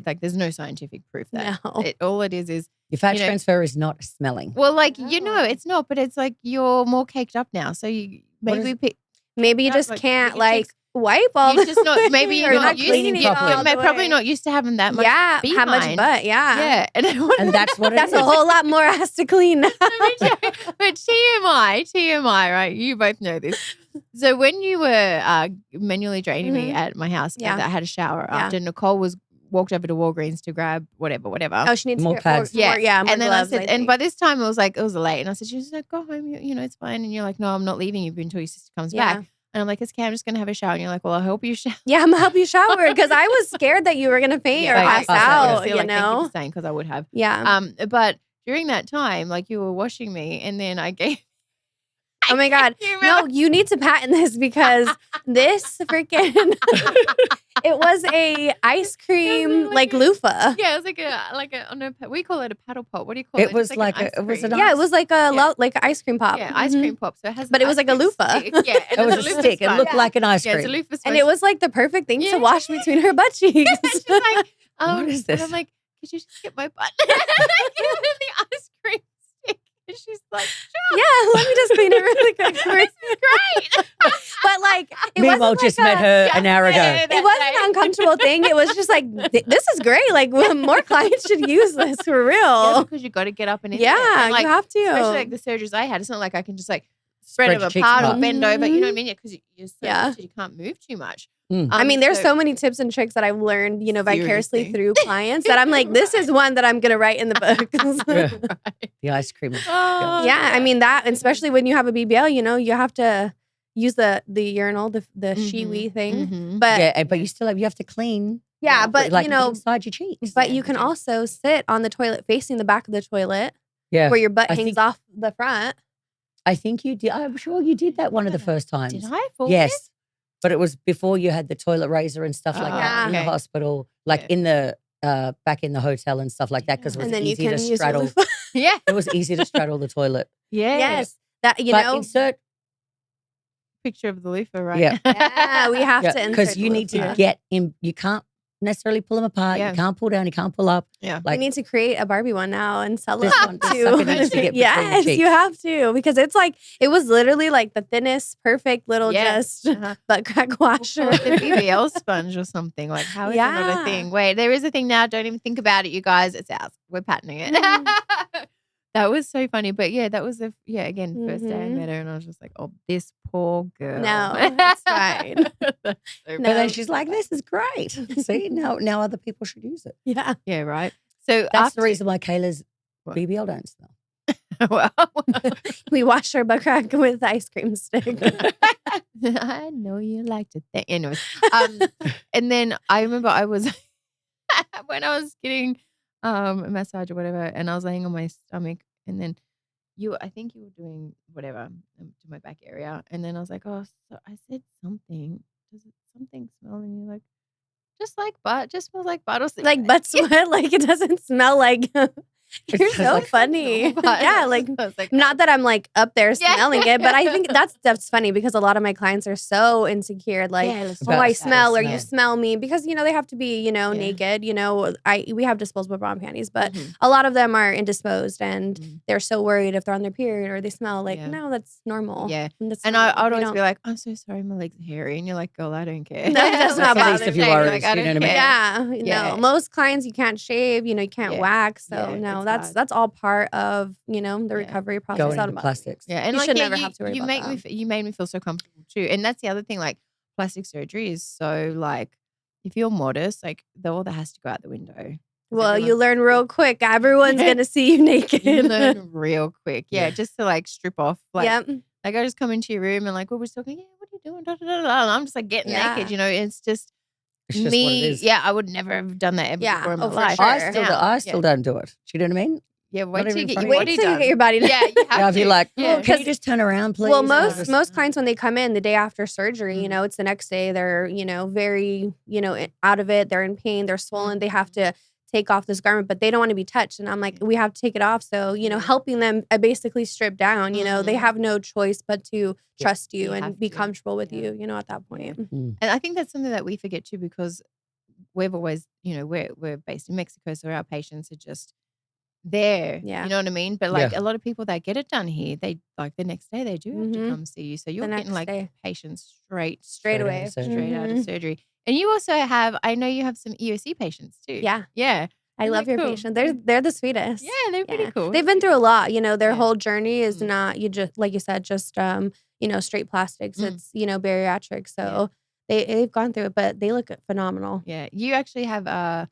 like there's no scientific proof that all it is your fat transfer is not smelling. Well, like it's not, but it's like you're more caked up now, so you maybe you just can't like wipe all. You're just not. Maybe you're not cleaning properly. You're probably not used to having that much. Yeah, how much butt? Yeah, and that's what. That's a whole lot more has to clean. But TMI, right? You both know this. So when you were manually draining me at my house, I had a shower after Nicole walked over to Walgreens to grab whatever. Oh, she needs more pads. More and then gloves, I said, and by this time it was late, and I said, she's like, go home, it's fine. And you're like, no, I'm not leaving you until your sister comes back. And I'm like, it's okay, I'm just going to have a shower. And you're like, well, I hope you shower. Yeah, I'm going to help you shower because I was scared that you were going to faint or pass out, thank you for saying, because I would have. Yeah. But during that time, like you were washing me and then I gave. Oh my God. No, you need to patent this because this freaking, it was a ice cream like loofah. Yeah, it was we call it a paddle pop. What do you call it? It was it was an it was like an ice cream pop. Yeah, ice cream pop. So it has, but it was like a loofah. Yeah, it was a stick. It looked like an ice cream. Yeah, it's a loofah. And it was like the perfect thing to wash between her butt cheeks. She's like, what is this? And I'm like, could you just get my butt? And I give her the ice cream stick. And she's like, sure. Yeah, let me just clean it really quick. This is great. But like, it Meanwhile, just met her an hour ago. It wasn't an uncomfortable thing. It was just like, this is great. Like, more clients should use this for real. Yeah, because you got to get up and in there. And you have to. Especially like the surgeries I had. It's not like I can just like spread them apart or bend over. You know what I mean? Because you're so rigid, you can't move too much. I mean, there's so many tips and tricks that I've learned, vicariously through clients that I'm like, this is one that I'm going to write in the book. The ice cream. I mean, that, especially when you have a BBL, you have to use the urinal, the shiwi thing. But but you have to clean. Yeah, but inside your cheeks. But you can also sit on the toilet facing the back of the toilet where your butt hangs off the front. I think you did. I'm sure you did that one of the first times. Did I? Yes. But it was before you had the toilet razor and stuff like that in the hospital, like in the back in the hotel and stuff like that, because it was easy to straddle. It was easy to straddle the toilet. Yes, that but insert picture of the loofah, right? Yeah, we have to insert because you need to get in. You can't necessarily pull them apart. You can't pull down. You can't pull up. We need to create a Barbie one now and sell it to yes, you have to, because it's like it was literally like the thinnest, perfect little just butt crack washer. The BBL sponge or something. Like, how is that not a thing? Wait, there is a thing now. Don't even think about it, you guys. It's ours. We're patenting it. That was so funny. But that was again, first day I met her and I was just like, oh, this poor girl. No, it's fine. But then she's like, this is great. See, now other people should use it. Yeah. Yeah, right. So that's the reason why Kayla's BBL don't smell. Well, we washed our butt crack with the ice cream stick. I know you like to think. Anyways, and then I remember I was when I was getting a massage or whatever, and I was laying on my stomach, and then I think you were doing whatever to my back area, and then I was like, oh, so I said something. Does something smell? And you're like, just like butt, just smells like butt or something. Like butt sweat, like it doesn't smell like. You're so funny. Yeah, like not that I'm like up there smelling it, but I think that's funny because a lot of my clients are so insecure. Like, I smell or you smell me because they have to be naked. We have disposable bra and panties, but a lot of them are indisposed and they're so worried if they're on their period or they smell. Like, no, that's normal. Yeah, and I'd always be like, I'm so sorry, my legs are hairy, and you're like, girl, I don't care. No, that's not the least of your worries. Like, I don't care. Yeah, no, most clients you can't shave. You can't wax. So no. That's all part of the recovery process. Going into plastics. Yeah, and you should never have to worry about that. You made me feel so comfortable too, and that's the other thing. Like plastic surgery is so like if you're modest, like all that has to go out the window. Well, you learn real quick. Everyone's gonna see you naked. You learn real quick. Yeah, just to like strip off. Like, like I just come into your room and like we're just talking. Yeah, what are you doing? Da, da, da, da. And I'm just like getting naked. It's just. Me, I would never have done that before in my life. Sure. I still don't do it. Do you know what I mean? Yeah, wait till you get your body done. Yeah, you have if you're like, can you just turn around, please? Well, most clients when they come in the day after surgery, it's the next day. They're very out of it. They're in pain. They're swollen. They have to take off this garment, but they don't want to be touched. And I'm like, we have to take it off. So helping them basically strip down. They have no choice but to trust you and be comfortable with you. At that point. And I think that's something that we forget too, because we've always, we're based in Mexico, so our patients are just there. Yeah. You know what I mean? But like a lot of people that get it done here, they like the next day they do have to come see you. So you're getting like patients straight away, straight out of surgery. And you also have, I know you have some EOC patients too. Yeah. Yeah. I love your patients. They're the sweetest. Yeah, they're pretty cool. They've been through a lot. Their whole journey is not like you said, just straight plastics. It's bariatric. So they've gone through it, but they look phenomenal. Yeah, you actually have a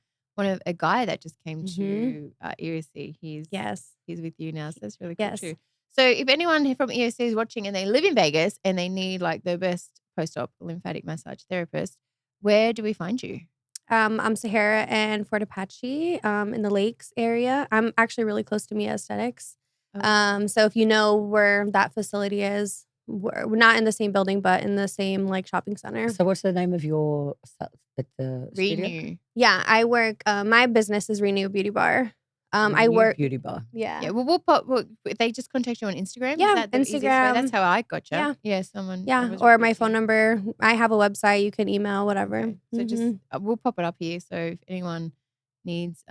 guy that just came to EOC. He's with you now, so that's really cool too. So if anyone from EOC is watching and they live in Vegas and they need like the best post-op lymphatic massage therapist, where do we find you? I'm Sahara and Fort Apache in the Lakes area. I'm actually really close to Mia Aesthetics. Okay. So if you know where that facility is, we're not in the same building, but in the same like shopping center. So what's the name of your studio? Renue. Yeah, I work. My business is Renue Beauty Bar. I work Beauty Bar. Yeah. Yeah. Well, they just contact you on Instagram. Yeah, is that the Instagram. That's how I got you. Yeah. Yeah. Someone. Yeah. Or my phone number. I have a website. You can email whatever. Okay. So just we'll pop it up here. So if anyone needs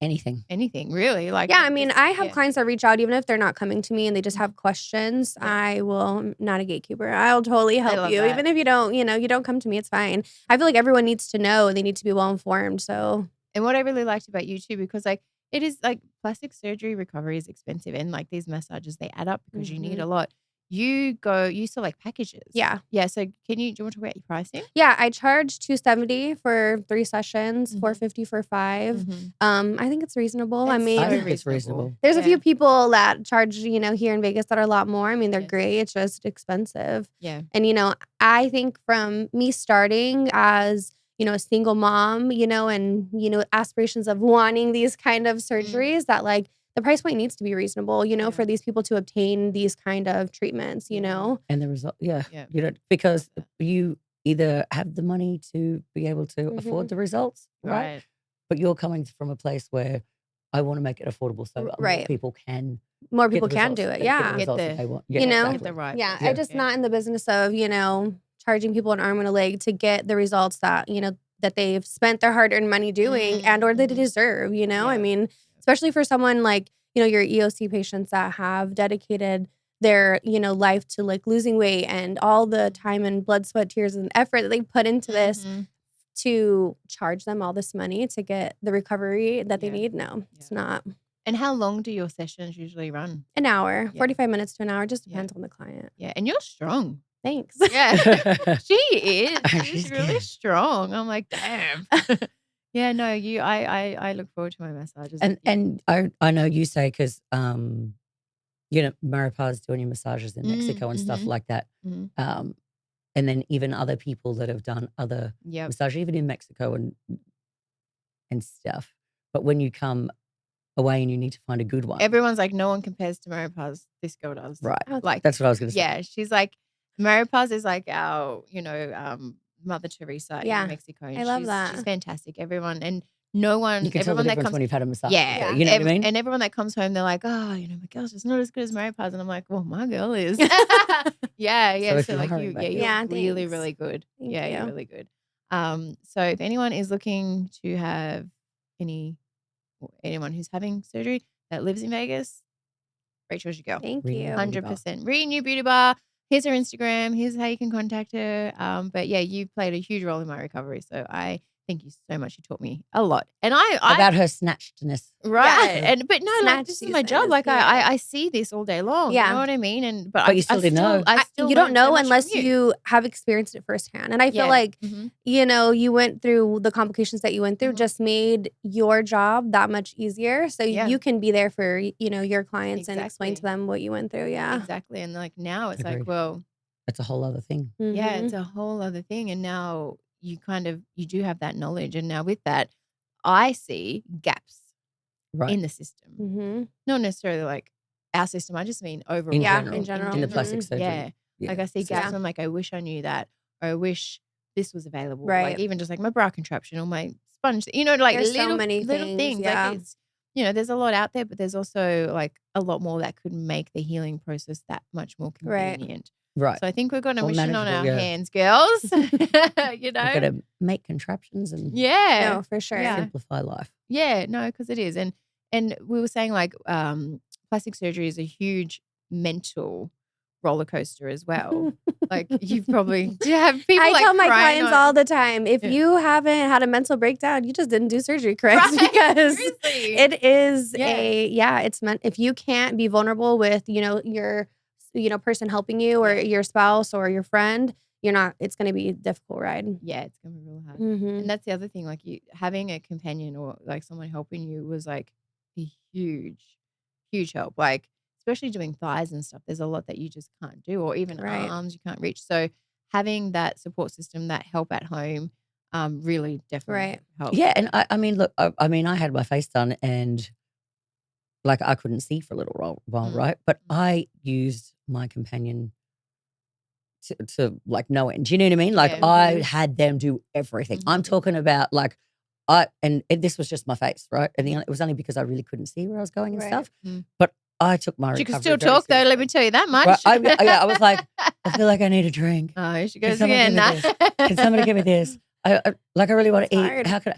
anything really, like I mean, I have clients that reach out even if they're not coming to me and they just have questions. I will. I'm not a gatekeeper. I'll totally help you, even if you don't. You don't come to me. It's fine. I feel like everyone needs to know and they need to be well informed. So. And what I really liked about you too, because like it is like plastic surgery recovery is expensive, and like these massages they add up because you need a lot. you select packages. Yeah. Yeah. So do you want to talk about your pricing? Yeah, I charge $270 for 3 sessions, $450 for 5. I think it's reasonable. I think it's reasonable. There's a few people that charge, here in Vegas that are a lot more. I mean, they're great. It's just expensive. Yeah. And, I think from me starting as, a single mom, and, aspirations of wanting these kind of surgeries that like, the price point needs to be reasonable, for these people to obtain these kind of treatments, And the result, because you either have the money to be able to afford the results, right? But you're coming from a place where I want to make it affordable so more people can. More people can do it, get the they want. get the right. Yeah, I'm just not in the business of, charging people an arm and a leg to get the results that, that they've spent their hard-earned money doing and or they deserve, I mean, especially for someone like, your EOC patients that have dedicated their, life to like losing weight and all the time and blood, sweat, tears, and effort that they put into this to charge them all this money to get the recovery that they need. No, it's not. And how long do your sessions usually run? An hour, 45 minutes to an hour. Just depends on the client. Yeah. And you're strong. Thanks. Yeah. She is. She's really strong. I'm like, damn. Yeah, no, I look forward to my massages. And I know you say because Maripa's doing your massages in Mexico and stuff like that. And then even other people that have done other massages, even in Mexico and stuff. But when you come away and you need to find a good one. Everyone's like, no one compares to Maripa's. This girl does. Right. Like that's what I was gonna say. Yeah. She's like Maripa's is like our, Mother Teresa in Mexico. I love that. She's fantastic. Everyone and no one. You can tell the difference when you've had a massage. Yeah, you know what I mean. And everyone that comes home, they're like, "Oh, my girl's just not as good as Maripa's," and I'm like, "Well, my girl is." Yeah. So like you're really, really good. Thank you're you. really good. So if anyone is looking to have anyone who's having surgery that lives in Vegas, Rachel's your girl. Thank you. 100%. Renue Beauty Bar. Here's her Instagram. Here's how you can contact her. But yeah, you played a huge role in my recovery. So I thank you so much. You taught me a lot. And I about her snatchedness. Right. Yeah. But no, like, this is my job. Like I see this all day long. Yeah. You know what I mean? But you still didn't know. You don't know unless you have experienced it firsthand. And I feel like, you went through the complications that you went through just made your job that much easier. So you can be there for, your clients and explain to them what you went through. Yeah. Exactly. And like now it's like, well. It's a whole other thing. Yeah, it's a whole other thing. And now you do have that knowledge. And now with that, I see gaps in the system. Not necessarily like our system. I just mean overall. In general. In the plastic surgery. Yeah. Like I see gaps and I'm like, I wish I knew that. Or I wish this was available. Right. Like even just like my bra contraption or my sponge, like there's little, so many little things. Yeah. Like it's, there's a lot out there, but there's also like a lot more that could make the healing process that much more convenient. Right. So I think we've got a mission on our hands, girls. We've got to make contraptions and no, for sure. Simplify life. Yeah, no, because it is. And we were saying like plastic surgery is a huge mental roller coaster as well. Like you've probably have people. I tell my clients all the time, if you haven't had a mental breakdown, you just didn't do surgery correct. Because it is it's meant if you can't be vulnerable with, your person helping you or your spouse or your friend, it's going to be a difficult ride. Yeah, it's going to be real hard. And that's the other thing, like you having a companion or like someone helping you was like a huge, huge help. Like, especially doing thighs and stuff, there's a lot that you just can't do, or even arms you can't reach. So having that support system, that help at home, really definitely helps. Yeah. And I mean, look, I had my face done and like I couldn't see for a little while, right? But I used my companion to like no end. Do you know what I mean? Like I had them do everything. I'm talking about like this was just my face, right? And it was only because I really couldn't see where I was going and stuff. But I took my recovery. You can still talk though, let me tell you that much. Right? I was like, I feel like I need a drink. Oh, she goes again. Can somebody give me this? I really want to eat. Hard. How can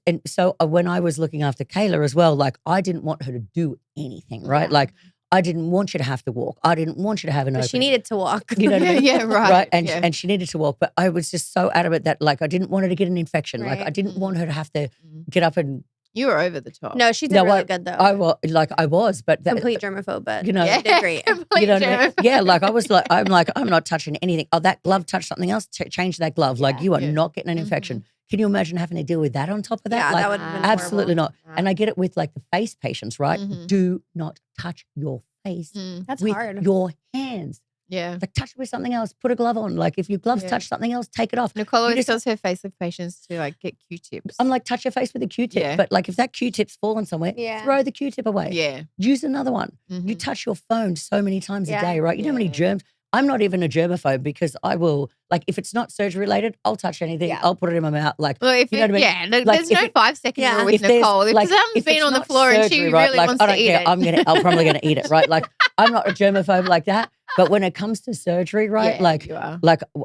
and so when I was looking after Kayla as well, like I didn't want her to do anything, right? Like I didn't want you to have to walk. I didn't want you to have an opening. She needed to walk. You know what I mean? Yeah, right. Right. And she needed to walk. But I was just so adamant that like I didn't want her to get an infection. Like I didn't want her to have to get up and You were over the top. No, she did really good though. I was, but complete germaphobe, but you know, you did great. You know what I mean? Yeah, like I was like, I'm not touching anything. Oh, that glove touched something else. Change that glove. Like you are not getting an infection. Can you imagine having to deal with that on top of that? Yeah, like, that would have been absolutely horrible. not. And I get it with like the face patients, right? Do not touch your face That's with hard. your hands. Yeah. Like touch it with something else. Put a glove on. Like if your gloves touch something else, take it off. Nicole always tells her facelift patients to like get Q-tips. I'm like, touch your face with a Q-tip. Yeah. But like if that Q-tip's fallen somewhere, throw the Q-tip away. Yeah. Use another one. You touch your phone so many times a day, right? You know how many germs? I'm not even a germaphobe because I will, like, if it's not surgery related, I'll touch anything. Yeah. I'll put it in my mouth. Like, well, if you know what I mean? Yeah, no, like, there's no 5 second rule with Nicole. If something's been on the floor and she really wants to eat it. I'm probably going to eat it, right? Like, I'm not a germaphobe like that. But when it comes to surgery, right? like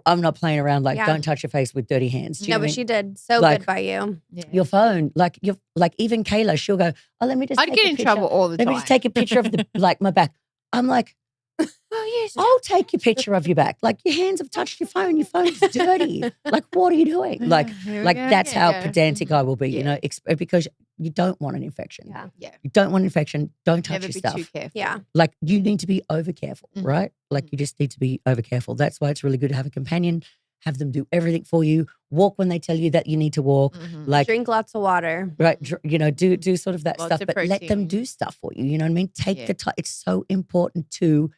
I'm not playing around. Like, don't touch your face with dirty hands. No, but she did so good by you. Yeah. Your phone, like even Kayla, she'll go, oh, let me just. I'd get in trouble all the time. Let me just take a picture of my back. I'm like, oh yes, I'll take your picture of your back. Like your hands have touched your phone. Your phone's dirty. Like what are you doing? Like that's how pedantic I will be. You know, because you don't want an infection. Yeah. You don't want an infection. Don't touch your stuff. Never be too careful. Yeah. Like you need to be over careful, right? Like you just need to be over careful. That's why it's really good to have a companion. Have them do everything for you. Walk when they tell you that you need to walk. Like drink lots of water. Right. You know, do sort of that Lots stuff, of but let them protein. do stuff for you. You know what I mean? Take the time. It's so important to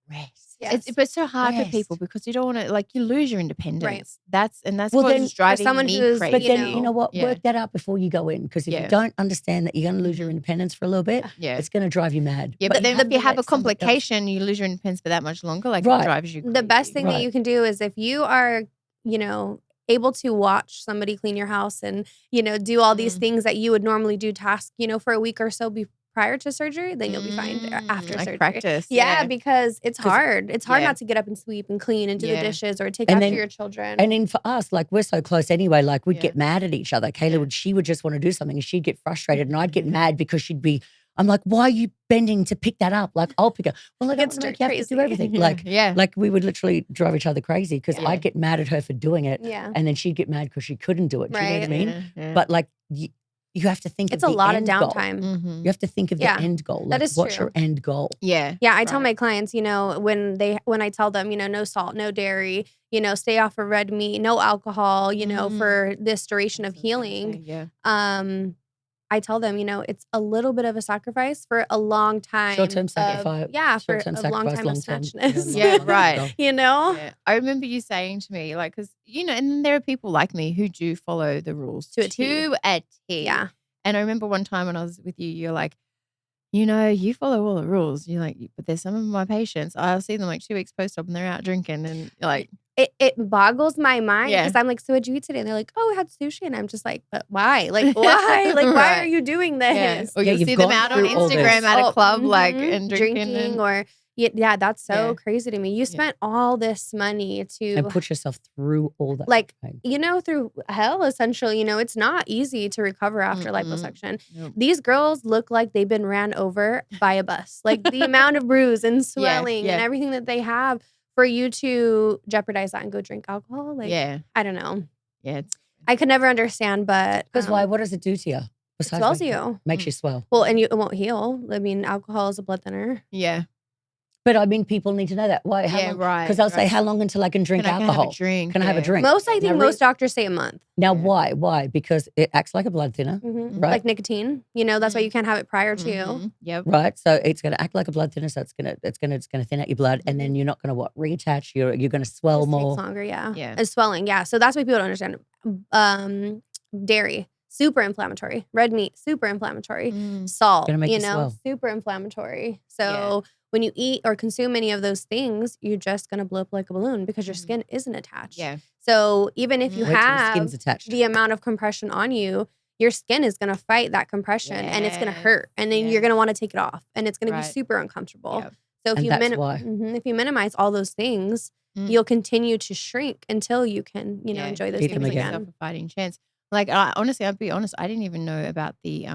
rest. Yes. It's so hard for people because you don't want to, like, you lose your independence. Right. That's Well, what's then, driving someone me who's, crazy. But then, you know what? Yeah. Work that out before you go in. Because if you don't understand that you're going to lose your independence for a little bit, it's going to drive you mad. Yeah, but then if you have a complication, you lose your independence for that much longer. Like, it drives you crazy. The best thing that you can do is if you are, you know, able to watch somebody clean your house and, you know, do all these things that you would normally do tasks, you know, for a week or so prior to surgery, then you'll be fine after surgery. Practice. Yeah, because it's hard. It's hard not to get up and sweep and clean and do the dishes or take after your children. And then for us, like we're so close anyway, like we'd get mad at each other. Kayla she would just want to do something and she'd get frustrated and I'd get mad because I'm like, why are you bending to pick that up? Like, I'll pick it. Well, I don't want to make you have to do everything. Like we would literally drive each other crazy because I'd get mad at her for doing it. Yeah. And then she'd get mad because she couldn't do it. Do you know what I mean? Yeah. But like, you have to think it's of a the lot of end downtime. Goal. You have to think of the end goal. Like, that is what's true. your end goal? Yeah. I tell my clients, you know, when I tell them, you know, no salt, no dairy, you know, stay off of red meat, no alcohol, you know, for this duration of healing. I tell them, you know, it's a little bit of a sacrifice for a long time. Short-term sacrifice. Yeah, for a long time of snatchness. Yeah, right. You know? Yeah. I remember you saying to me, like, because, you know, and there are people like me who do follow the rules to a T. Yeah. And I remember one time when I was with you, you're like, you know, you follow all the rules. You're like, but there's some of my patients, I'll see them like 2 weeks post-op and they're out drinking and like. It boggles my mind because I'm like, so what'd you eat today? And they're like, oh, we had sushi. And I'm just like, but why? Like, why? Like, why are you doing this? Yeah. Or you see them out on Instagram at a club, like, and drinking. Or, that's so crazy to me. You spent all this money to. And put yourself through all that. Like, you know, through hell, essentially. You know, it's not easy to recover after liposuction. Nope. These girls look like they've been ran over by a bus. Like, the amount of bruise and swelling and everything that they have. For you to jeopardize that and go drink alcohol, like, I don't know. Yeah, I could never understand, but because why? What does it do to you? It swells you. Makes you swell. Well, and it won't heal. I mean, alcohol is a blood thinner. Yeah. But I mean, people need to know that. Why? How long? Right. Because I'll say, how long until I can drink alcohol? Can I have a drink? Most doctors say a month. Now, why? Why? Because it acts like a blood thinner, right? Like nicotine. You know, that's why you can't have it prior to. Yep. Right. So it's going to act like a blood thinner. So it's going to thin out your blood, and then you're not going to reattach. You're going to swell more. Takes longer. Yeah. It's swelling. Yeah. So that's why people don't understand. Dairy. Super inflammatory. Red meat, super inflammatory. Salt, super inflammatory. So when you eat or consume any of those things, you're just going to blow up like a balloon because your skin isn't attached. Yeah. So even if you have the amount of compression on you, your skin is going to fight that compression and it's going to hurt. And then you're going to want to take it off and it's going to be super uncomfortable. Yep. So if you minimize all those things, you'll continue to shrink until you can, enjoy those things again. A fighting chance. Like, honestly, I'll be honest, I didn't even know about the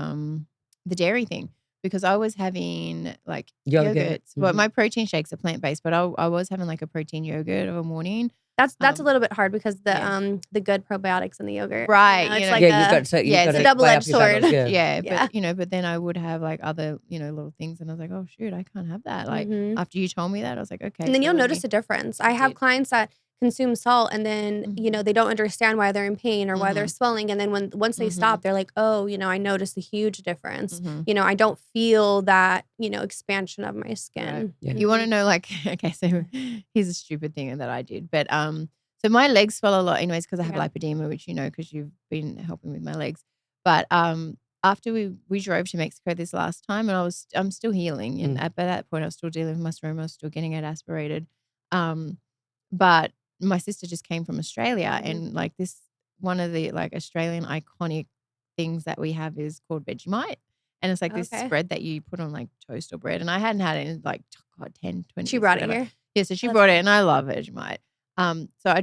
dairy thing because I was having like yogurts. Well, my protein shakes are plant-based, but I was having like a protein yogurt of a morning That's a little bit hard because the good probiotics in the yogurt. Right. It's like it's a double-edged sword. But then I would have like other, little things. And I was like, oh, shoot, I can't have that. Like after you told me that, I was like, okay. And then you'll notice a difference. I have clients that consume salt and then, they don't understand why they're in pain or why they're swelling. And then once they stop, they're like, oh, I noticed a huge difference. I don't feel that, expansion of my skin. Right. Yeah. You want to know, like, okay, so here's a stupid thing that I did. But so my legs swell a lot anyways because I have lipedema, which because you've been helping with my legs. But after we drove to Mexico this last time and I'm still healing. And at that point I was still dealing with my stroma, I was still getting it aspirated. But my sister just came from Australia and like this, one of the like Australian iconic things that we have is called Vegemite. And it's like this spread that you put on like toast or bread. And I hadn't had it in like, 10, 20 She brought it here? Yeah, so she brought it and I love Vegemite. So I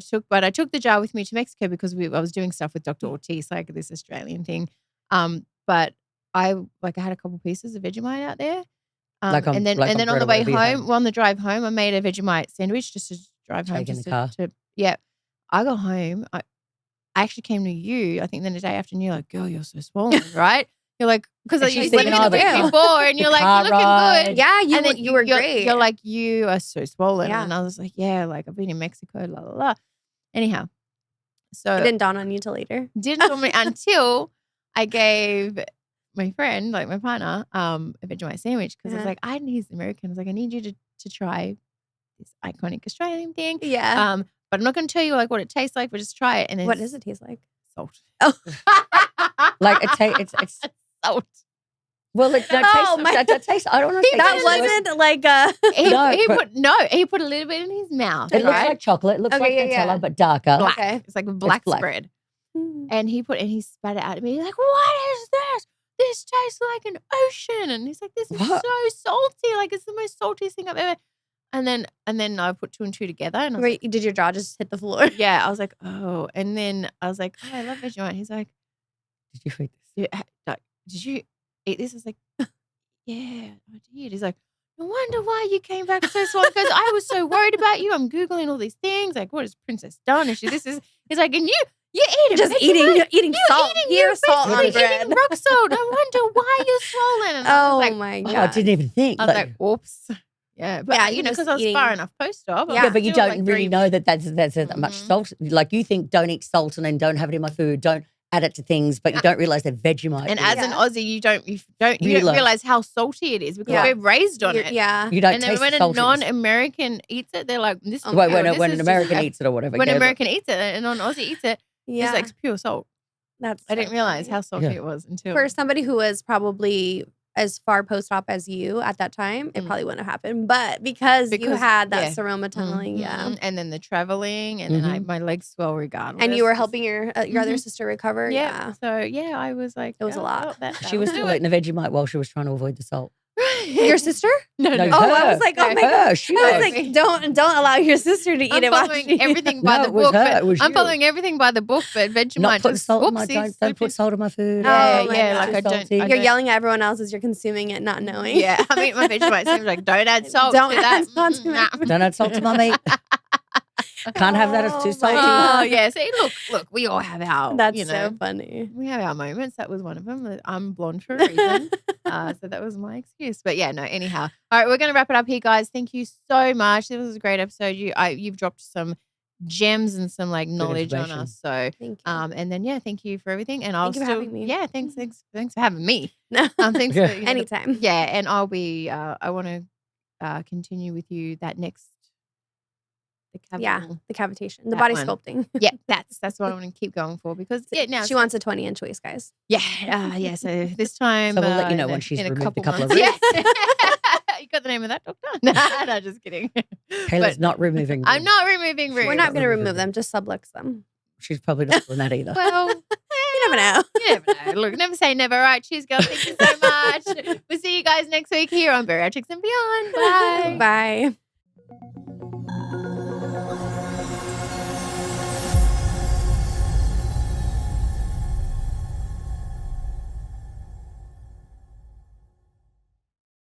took the jar with me to Mexico because I was doing stuff with Dr. Ortiz, like this Australian thing. But I had a couple pieces of Vegemite out there. And then on the way home, on the drive home, I made a Vegemite sandwich just to drive home. In the car. I got home. I actually came to you, I think then the day after, and you're like, girl, you're so swollen, right? You're like, because you seen me the week before and you're like, you're looking good. Yeah, you were great. You're like, you are so swollen. Yeah. And I was like, yeah, like I've been in Mexico, la, la, la. Anyhow. So it didn't dawn on you till later. Didn't dawn on me until I gave my friend, like my partner, a Vegemite sandwich because I was like, he's American. I was like, I need you to try this iconic Australian thing. Yeah. But I'm not going to tell you like what it tastes like, but just try it. And then what does it taste like? Salt. Oh. Like it's salt. Well, it that tastes. I don't know. That wasn't like he put a little bit in his mouth. It looks like chocolate. It looks like Nutella, but darker. Black. Okay. It's like a black spread. And he spat it out at me. He's like, what is this? This tastes like an ocean. And he's like, this is so salty. Like it's the most saltiest thing I've ever. And then I put two and two together. And I was like, did your jaw just hit the floor? Yeah. I was like, oh. And then I was like, oh, I love Vegemite. He's like, did you eat this? Did you eat this? I was like, yeah, I did. He's like, no wonder why you came back so swollen because I was so worried about you. I'm Googling all these things. Like, what has Princess done? And he's like, and you're eating just eating salt. You're salt on bread. Eating rock salt. I wonder why you're swollen. And I was like, my God. I didn't even think. I was like, oops. Yeah, but because I was far enough post-op. Yeah, but you don't really know that that's that much salt. Like you think, don't eat salt and then don't have it in my food. Don't add it to things, but you don't realize they're Vegemite. And as an Aussie, you don't realize how salty it is because we're raised on it. Yeah, you don't. And then when a non-American eats it, they're like, "This." When an American eats it or whatever. When an American eats it and a non-Aussie eats it, it's like pure salt. I didn't realize how salty it was until for somebody who was probably as far post-op as you at that time, it probably wouldn't have happened. But because you had that seroma tunneling, and then the traveling, and then my legs swell regardless. And you were helping your other sister recover. Yeah. So I was like, it was a lot. She was still eating the Vegemite while she was trying to avoid the salt. Your sister? No. Oh, I was like, oh my God. I was like, don't allow your sister to eat it. I'm following everything by the book. I'm following everything by the book, but Vegemite just don't put salt in my food. Like I don't. You're yelling at everyone else as you're consuming it, not knowing. Yeah, I mean, my Vegemite seems like don't add salt. Don't add salt to my meat. Can't have that as too salty. Oh, yeah. See, look, we all have our, That's so funny. We have our moments. That was one of them. I'm blonde for a reason. So that was my excuse. But yeah, no, anyhow. All right, we're going to wrap it up here, guys. Thank you so much. This was a great episode. You've dropped some gems and some like knowledge on us. So, thank you. And then, thank you for everything. And thank you for having me. Yeah, thanks for having me. Thanks for, anytime. And I'll be, I want to continue with you that next. The cavitation, the body sculpting. Yeah, that's what I want to keep going for because now she wants a 20-inch waist, guys. Yeah, so this time. So we'll let you know when she's removed a couple of ribs. You got the name of that doctor? No, just kidding. Kayla's not removing ribs. I'm not removing ribs. We're not going to remove them, just sublux them. She's probably not doing that either. Well, you never know. You never know. Look, never say never. All right, cheers, girls. Thank you so much. We'll see you guys next week here on Bariatrics and Beyond. Bye. Bye.